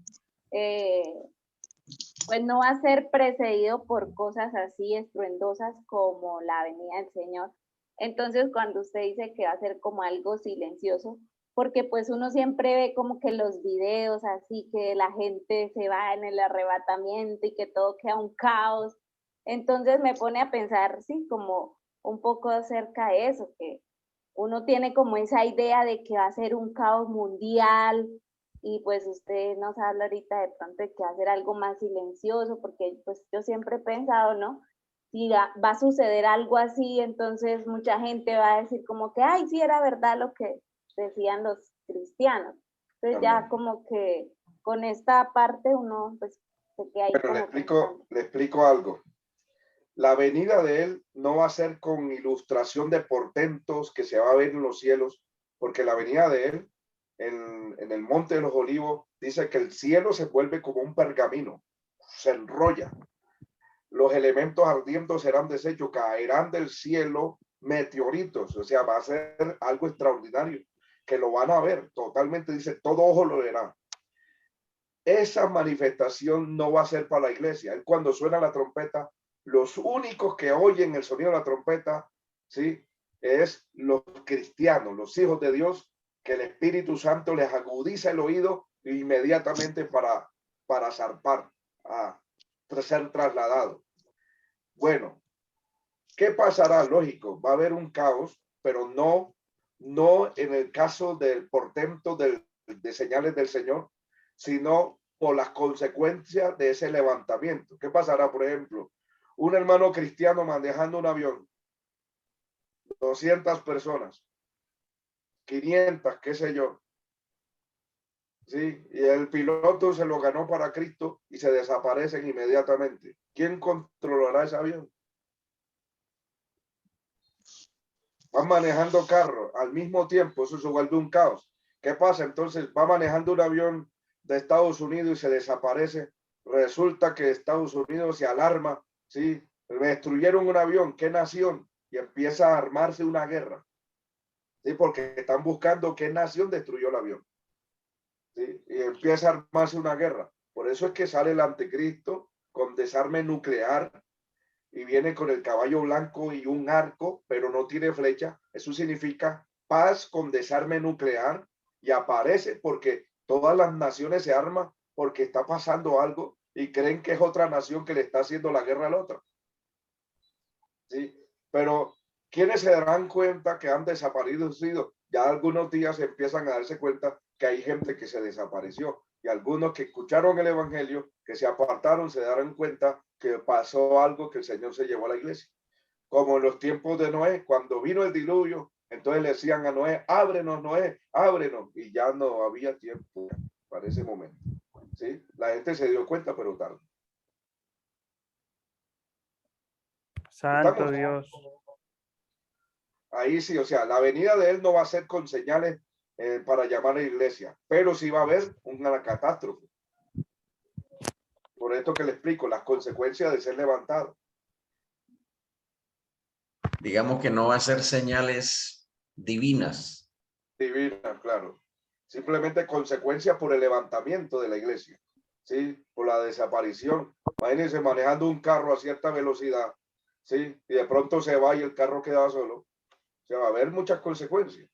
pues no va a ser precedido por cosas así estruendosas como la venida del Señor. Entonces, cuando usted dice que va a ser como algo silencioso, porque pues uno siempre ve como que los videos así, que la gente se va en el arrebatamiento y que todo queda un caos. Entonces me pone a pensar, sí, como un poco acerca de eso, que uno tiene como esa idea de que va a ser un caos mundial, y pues usted nos habla ahorita de pronto de que hacer algo más silencioso, porque pues yo siempre he pensado, ¿no? si va a suceder algo así, entonces mucha gente va a decir como que, ay, sí era verdad lo que decían los cristianos. Entonces ya como que con esta parte uno pues se queda ahí Pero como pensando. le explico algo. La venida de él no va a ser con ilustración de portentos que se va a ver en los cielos, porque la venida de él en el Monte de los Olivos dice que el cielo se vuelve como un pergamino, se enrolla. Los elementos ardientes serán deshechos, caerán del cielo meteoritos, o sea, va a ser algo extraordinario, que lo van a ver totalmente, dice, todo ojo lo verá. Esa manifestación no va a ser para la iglesia. Él, cuando suena la trompeta, los únicos que oyen el sonido de la trompeta, ¿sí? Es los cristianos, los hijos de Dios, que el Espíritu Santo les agudiza el oído inmediatamente para zarpar, a ser trasladado. Bueno, ¿qué pasará? Lógico, va a haber un caos, pero no en el caso del portento de señales del Señor, sino por las consecuencias de ese levantamiento. ¿Qué pasará? Por ejemplo, un hermano cristiano manejando un avión, 200 personas, 500, qué sé yo. Sí, y el piloto se lo ganó para Cristo y se desaparecen inmediatamente. ¿Quién controlará ese avión? Van manejando carros al mismo tiempo, eso se vuelve un caos. ¿Qué pasa? Entonces va manejando un avión de Estados Unidos y se desaparece. Resulta que Estados Unidos se alarma, ¿sí? Destruyeron un avión, ¿qué nación? Y empieza a armarse una guerra, ¿sí? Porque están buscando qué nación destruyó el avión, ¿sí? Y empieza a armarse una guerra. Por eso es que sale el anticristo con desarme nuclear y viene con el caballo blanco y un arco, pero no tiene flecha. Eso significa paz con desarme nuclear, y aparece porque todas las naciones se arman porque está pasando algo y creen que es otra nación que le está haciendo la guerra al otro. ¿Sí? Pero ¿quiénes se darán cuenta que han desaparecido? Ya algunos días empiezan a darse cuenta que hay gente que se desapareció, y algunos que escucharon el evangelio, que se apartaron, se darán cuenta que pasó algo, que el Señor se llevó a la iglesia. Como en los tiempos de Noé, cuando vino el diluvio, entonces le decían a Noé, ábrenos, Noé, ábrenos, y ya no había tiempo para ese momento. ¿Sí? La gente se dio cuenta, pero tarde. Santo ¿Estamos? Dios. Ahí sí, o sea, la venida de él no va a ser con señales para llamar a la iglesia, pero sí va a haber una catástrofe. Por esto que le explico, las consecuencias de ser levantado. Digamos que no va a ser señales divinas. Divina, claro. Simplemente consecuencias por el levantamiento de la iglesia, ¿sí? Por la desaparición. Imagínense manejando un carro a cierta velocidad, ¿sí? Y de pronto se va y el carro queda solo. Se va a haber muchas consecuencias.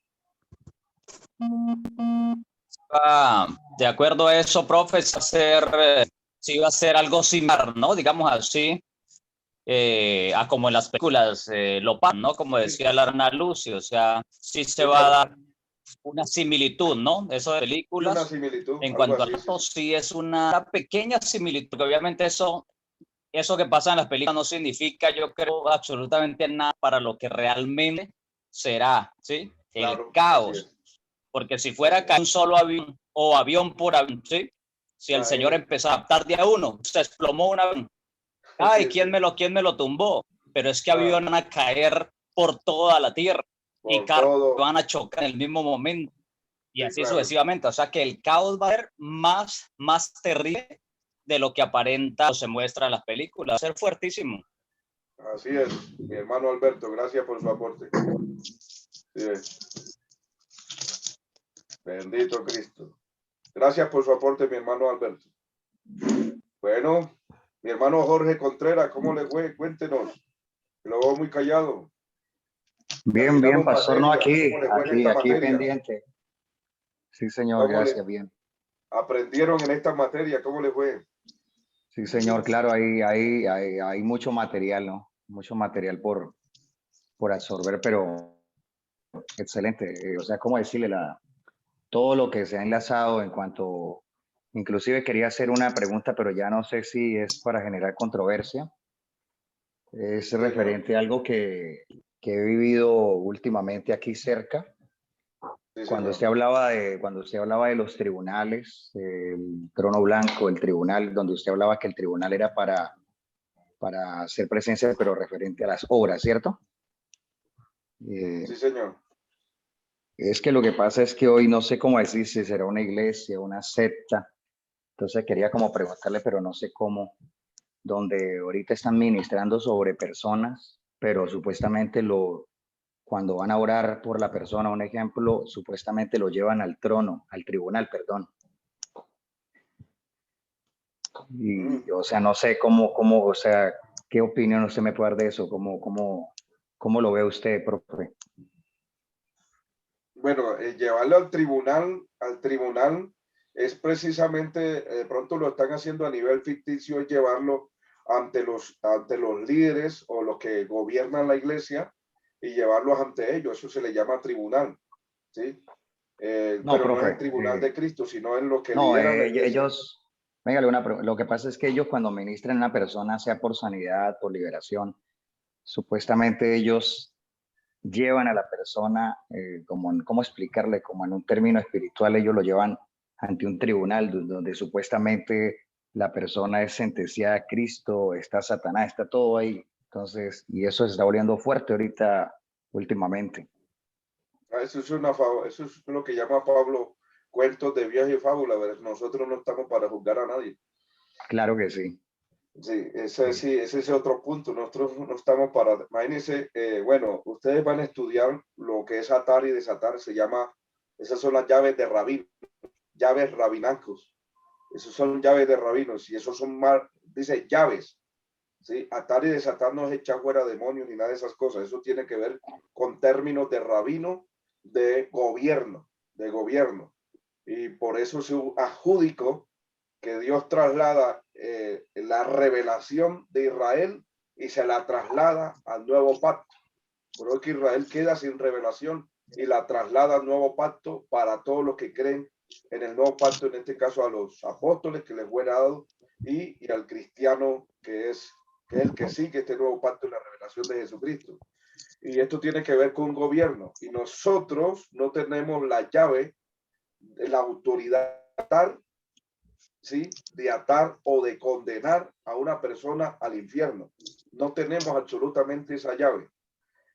De acuerdo a eso, profe, sí va a ser algo similar, ¿no? Digamos así, a como en las películas lo pasan, ¿no? Como decía Larna Lucy, o sea, sí se va a dar una similitud, ¿no? Eso de películas. Una similitud, En algo cuanto así, a esto, sí es una pequeña similitud, porque obviamente eso que pasa en las películas no significa, yo creo, absolutamente nada para lo que realmente será, ¿sí? claro, El caos. Porque si fuera un solo avión o avión por avión, ¿sí? Si el señor empezó a adaptar de a uno, se desplomó un avión. Ay, ¿quién me lo tumbó? Pero es que aviones van a caer por toda la tierra y carros van a chocar en el mismo momento y así sucesivamente. O sea que el caos va a ser más terrible de lo que aparenta o se muestra en las películas. Va a ser fuertísimo. Así es, mi hermano Alberto, gracias por su aporte. Sí. Bendito Cristo. Gracias por su aporte, mi hermano Alberto. Bueno, mi hermano Jorge Contreras, ¿cómo le fue? Cuéntenos. Lo veo muy callado. Bien, bien, pastor, no, aquí materia? pendiente. Sí, señor, gracias, bien. ¿Aprendieron en esta materia? ¿Cómo le fue? Sí, señor, claro, hay mucho material, ¿no? Mucho material por absorber, pero excelente. O sea, ¿cómo decirle? Todo lo que se ha enlazado en cuanto, inclusive quería hacer una pregunta, pero ya no sé si es para generar controversia. Es referente a algo que he vivido últimamente aquí cerca. Sí, Cuando señor. cuando usted hablaba de los tribunales, el trono blanco, el tribunal, donde usted hablaba que el tribunal era para hacer presencia, pero referente a las obras, ¿cierto? Sí, señor. Es que lo que pasa es que hoy no sé cómo decir si será una iglesia, una secta. Entonces quería como preguntarle, pero no sé cómo, donde ahorita están ministrando sobre personas, pero supuestamente cuando van a orar por la persona, un ejemplo, supuestamente lo llevan al trono, al tribunal, perdón. Y, o sea, no sé o sea, ¿qué opinión usted me puede dar de eso? ¿Cómo lo ve usted, profe? Bueno, llevarlo al tribunal es precisamente, de pronto lo están haciendo a nivel ficticio, es llevarlo ante los líderes o los que gobiernan la iglesia y llevarlos ante ellos. Eso se le llama tribunal, ¿sí? No, Pero no es el profe, tribunal de Cristo, sino en lo que no, lideran la iglesia. venga, lo que pasa es que ellos cuando ministran a una persona, sea por sanidad, por liberación, supuestamente ellos llevan a la persona, ¿cómo explicarle? Como en un término espiritual, ellos lo llevan ante un tribunal donde supuestamente la persona es sentenciada a Cristo, está Satanás, está todo ahí. Entonces, y eso se está volviendo fuerte ahorita, últimamente. Eso es eso es lo que llama Pablo cuentos de viaje y fábula. ¿Verdad? Nosotros no estamos para juzgar a nadie. Claro que sí. Sí, ese es otro punto. Nosotros no estamos para, imagínense, bueno, ustedes van a estudiar lo que es atar y desatar, se llama, esas son las llaves de rabino, llaves rabinacos. Esos son llaves de rabinos y esos son más, dice llaves. ¿Sí? Atar y desatar no es echar fuera demonios ni nada de esas cosas. Eso tiene que ver con términos de rabino, de gobierno, de gobierno. Y por eso se adjudicó que Dios traslada la revelación de Israel y se la traslada al nuevo pacto. Por lo que Israel queda sin revelación y la traslada al nuevo pacto para todos los que creen en el nuevo pacto, en este caso a los apóstoles que les fue dado y al cristiano que es el que sigue este nuevo pacto en la revelación de Jesucristo. Y esto tiene que ver con gobierno. Y nosotros no tenemos la llave, la autoridad, ¿sí? De atar o de condenar a una persona al infierno. No tenemos absolutamente esa llave.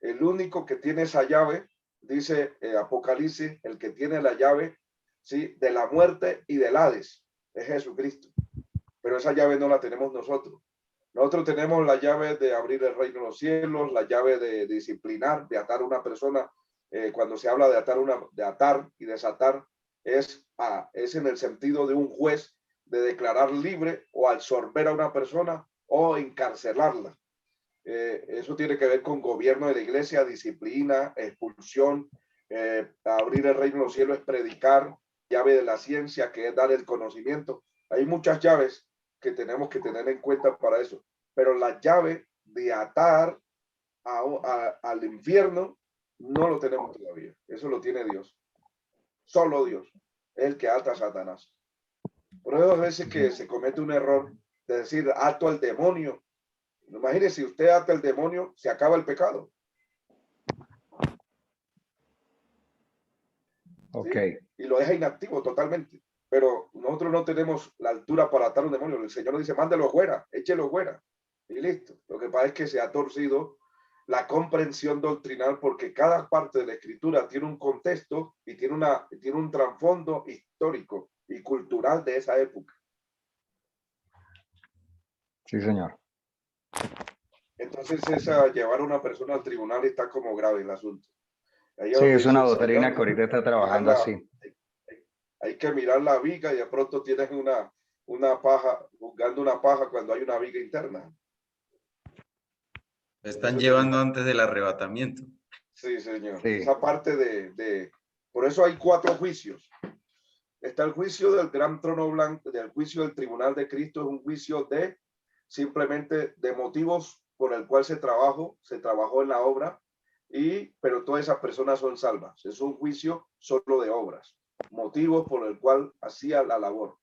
El único que tiene esa llave, dice Apocalipsis, el que tiene la llave, ¿sí? De la muerte y del Hades, es Jesucristo. Pero esa llave no la tenemos nosotros. Nosotros tenemos la llave de abrir el reino de los cielos, la llave de disciplinar, de atar a una persona. Cuando se habla de atar y desatar, es en el sentido de un juez de declarar libre o absorber a una persona o encarcelarla. Eso tiene que ver con gobierno de la iglesia, disciplina, expulsión. Abrir el reino de los cielos es predicar, llave de la ciencia, que es dar el conocimiento. Hay muchas llaves que tenemos que tener en cuenta para eso. Pero la llave de atar al infierno no lo tenemos todavía. Eso lo tiene Dios. Solo Dios es el que ata a Satanás. Por eso a veces que se comete un error de decir ato al demonio. Imagínese, si usted ata al demonio, se acaba el pecado. Ok. ¿Sí? Y lo deja inactivo totalmente. Pero nosotros no tenemos la altura para atar un demonio. El Señor nos dice, mándelo fuera, échelo fuera. Y listo. Lo que pasa es que se ha torcido la comprensión doctrinal porque cada parte de la escritura tiene un contexto y tiene un trasfondo histórico y cultural de esa época. Sí, señor. Entonces, llevar a una persona al tribunal está como grave el asunto. Ahí Sí, es una dice, doctrina Señor, que ahorita está trabajando así. hay que mirar la viga y de pronto tienes una paja, buscando una paja cuando hay una viga interna. Lo están llevando antes del arrebatamiento. Sí, señor. Sí. Esa parte por eso hay 4 juicios. Está el juicio del gran trono blanco, del juicio del tribunal de Cristo, es un juicio simplemente de motivos por el cual se trabajó en la obra, pero todas esas personas son salvas. Es un juicio solo de obras, motivos por el cual hacía la labor.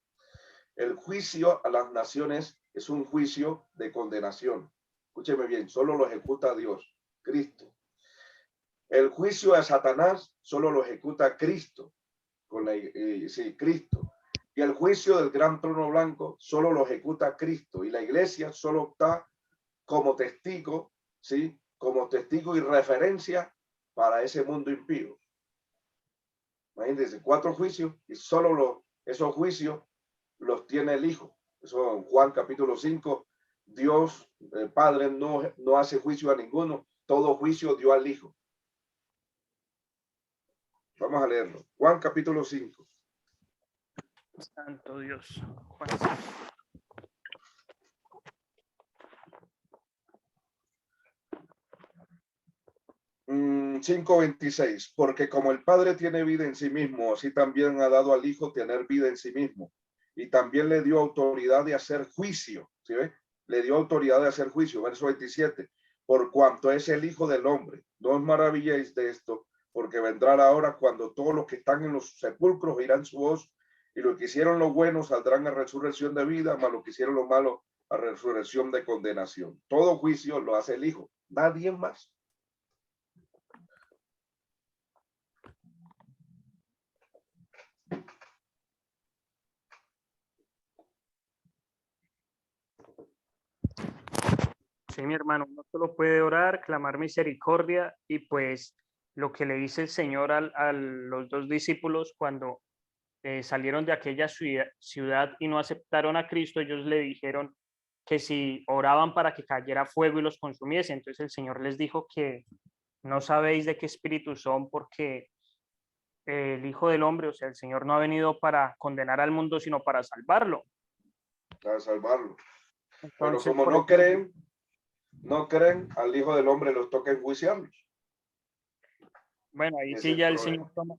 El juicio a las naciones es un juicio de condenación. Escúcheme bien, solo lo ejecuta Dios, Cristo. El juicio a Satanás solo lo ejecuta Cristo, Cristo. Y el juicio del gran trono blanco solo lo ejecuta Cristo. Y la iglesia solo está como testigo, ¿sí? Como testigo y referencia para ese mundo impío. Imagínense, 4 juicios y solo esos juicios los tiene el Hijo. Eso en Juan capítulo 5, Dios, el Padre, no hace juicio a ninguno, todo juicio dio al Hijo. Vamos a leerlo. Juan capítulo 5. Santo Dios. Juan. 5:26, porque como el Padre tiene vida en sí mismo, así también ha dado al Hijo tener vida en sí mismo. Y también le dio autoridad de hacer juicio. ¿Sí ve? Le dio autoridad de hacer juicio. Verso 27, por cuanto es el Hijo del Hombre. No os maravilléis de esto, porque vendrá la hora cuando todos los que están en los sepulcros oirán su voz, y los que hicieron lo bueno saldrán a resurrección de vida, mas los que hicieron lo malo a resurrección de condenación. Todo juicio lo hace el Hijo, nadie más. Sí, mi hermano, uno solo puede orar, clamar misericordia y pues lo que le dice el Señor a los 2 discípulos cuando salieron de aquella ciudad y no aceptaron a Cristo, ellos le dijeron que si oraban para que cayera fuego y los consumiese. Entonces el Señor les dijo que no sabéis de qué espíritu son, porque el Hijo del Hombre, o sea, el Señor no ha venido para condenar al mundo, sino para salvarlo. Para salvarlo. Entonces, pero como no creen, al Hijo del Hombre los toca enjuiciarlos. Bueno, ahí Ese sí es ya el el problema. Señor toma,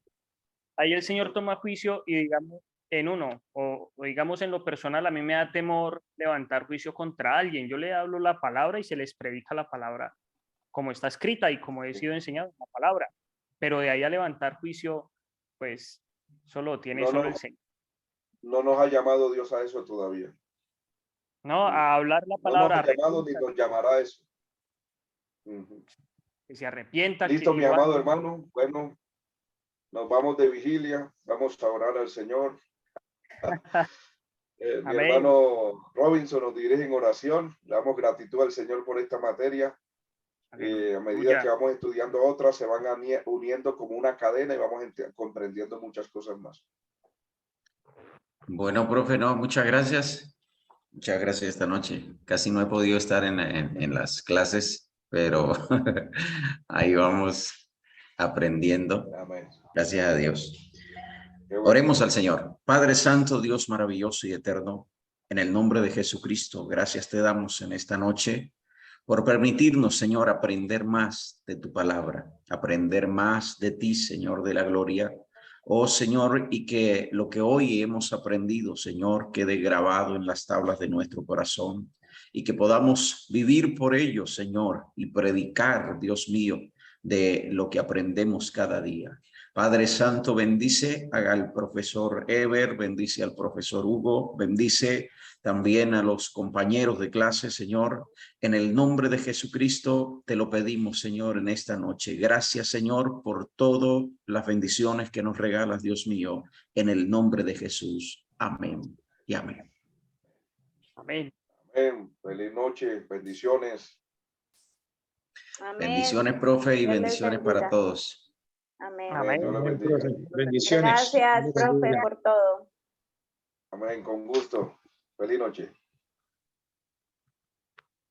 ahí el Señor toma juicio y digamos en uno, o digamos en lo personal, a mí me da temor levantar juicio contra alguien. Yo le hablo la palabra y se les predica la palabra como está escrita y como he sido enseñado en la palabra. Pero de ahí a levantar juicio, pues solo tiene solo el Señor. No nos ha llamado Dios a eso todavía. No, a hablar la No nos palabra, ha llamado ni nos llamará a eso. que se arrepienta. Listo, que mi amado hermano. Bueno, nos vamos de vigilia. Vamos a orar al Señor. Mi hermano Robinson nos dirige en oración. Le damos gratitud al Señor por esta materia. A medida que vamos estudiando otras, se van uniendo como una cadena y vamos comprendiendo muchas cosas más. Bueno, profe, no, muchas gracias. Muchas gracias esta noche. Casi no he podido estar en las clases, pero ahí vamos aprendiendo. Amén. Gracias a Dios. Bueno. Oremos al Señor. Padre Santo, Dios maravilloso y eterno, en el nombre de Jesucristo, gracias te damos en esta noche por permitirnos, Señor, aprender más de tu palabra, aprender más de ti, Señor, de la gloria. Oh, Señor, y que lo que hoy hemos aprendido, Señor, quede grabado en las tablas de nuestro corazón y que podamos vivir por ello, Señor, y predicar, Dios mío, de lo que aprendemos cada día. Padre Santo, bendice al profesor Ever, bendice al profesor Hugo, bendice también a los compañeros de clase, Señor. En el nombre de Jesucristo te lo pedimos, Señor, en esta noche. Gracias, Señor, por todas las bendiciones que nos regalas, Dios mío, en el nombre de Jesús. Amén y amén. Amén. Amén. Feliz noche, bendiciones. Amén. Bendiciones, profe, y Dios les bendiciones bendiga. para todos. Amén. Amén. Dios los bendiga. Bendiciones. Gracias, profe, por todo. Amén, con gusto. Feliz noche.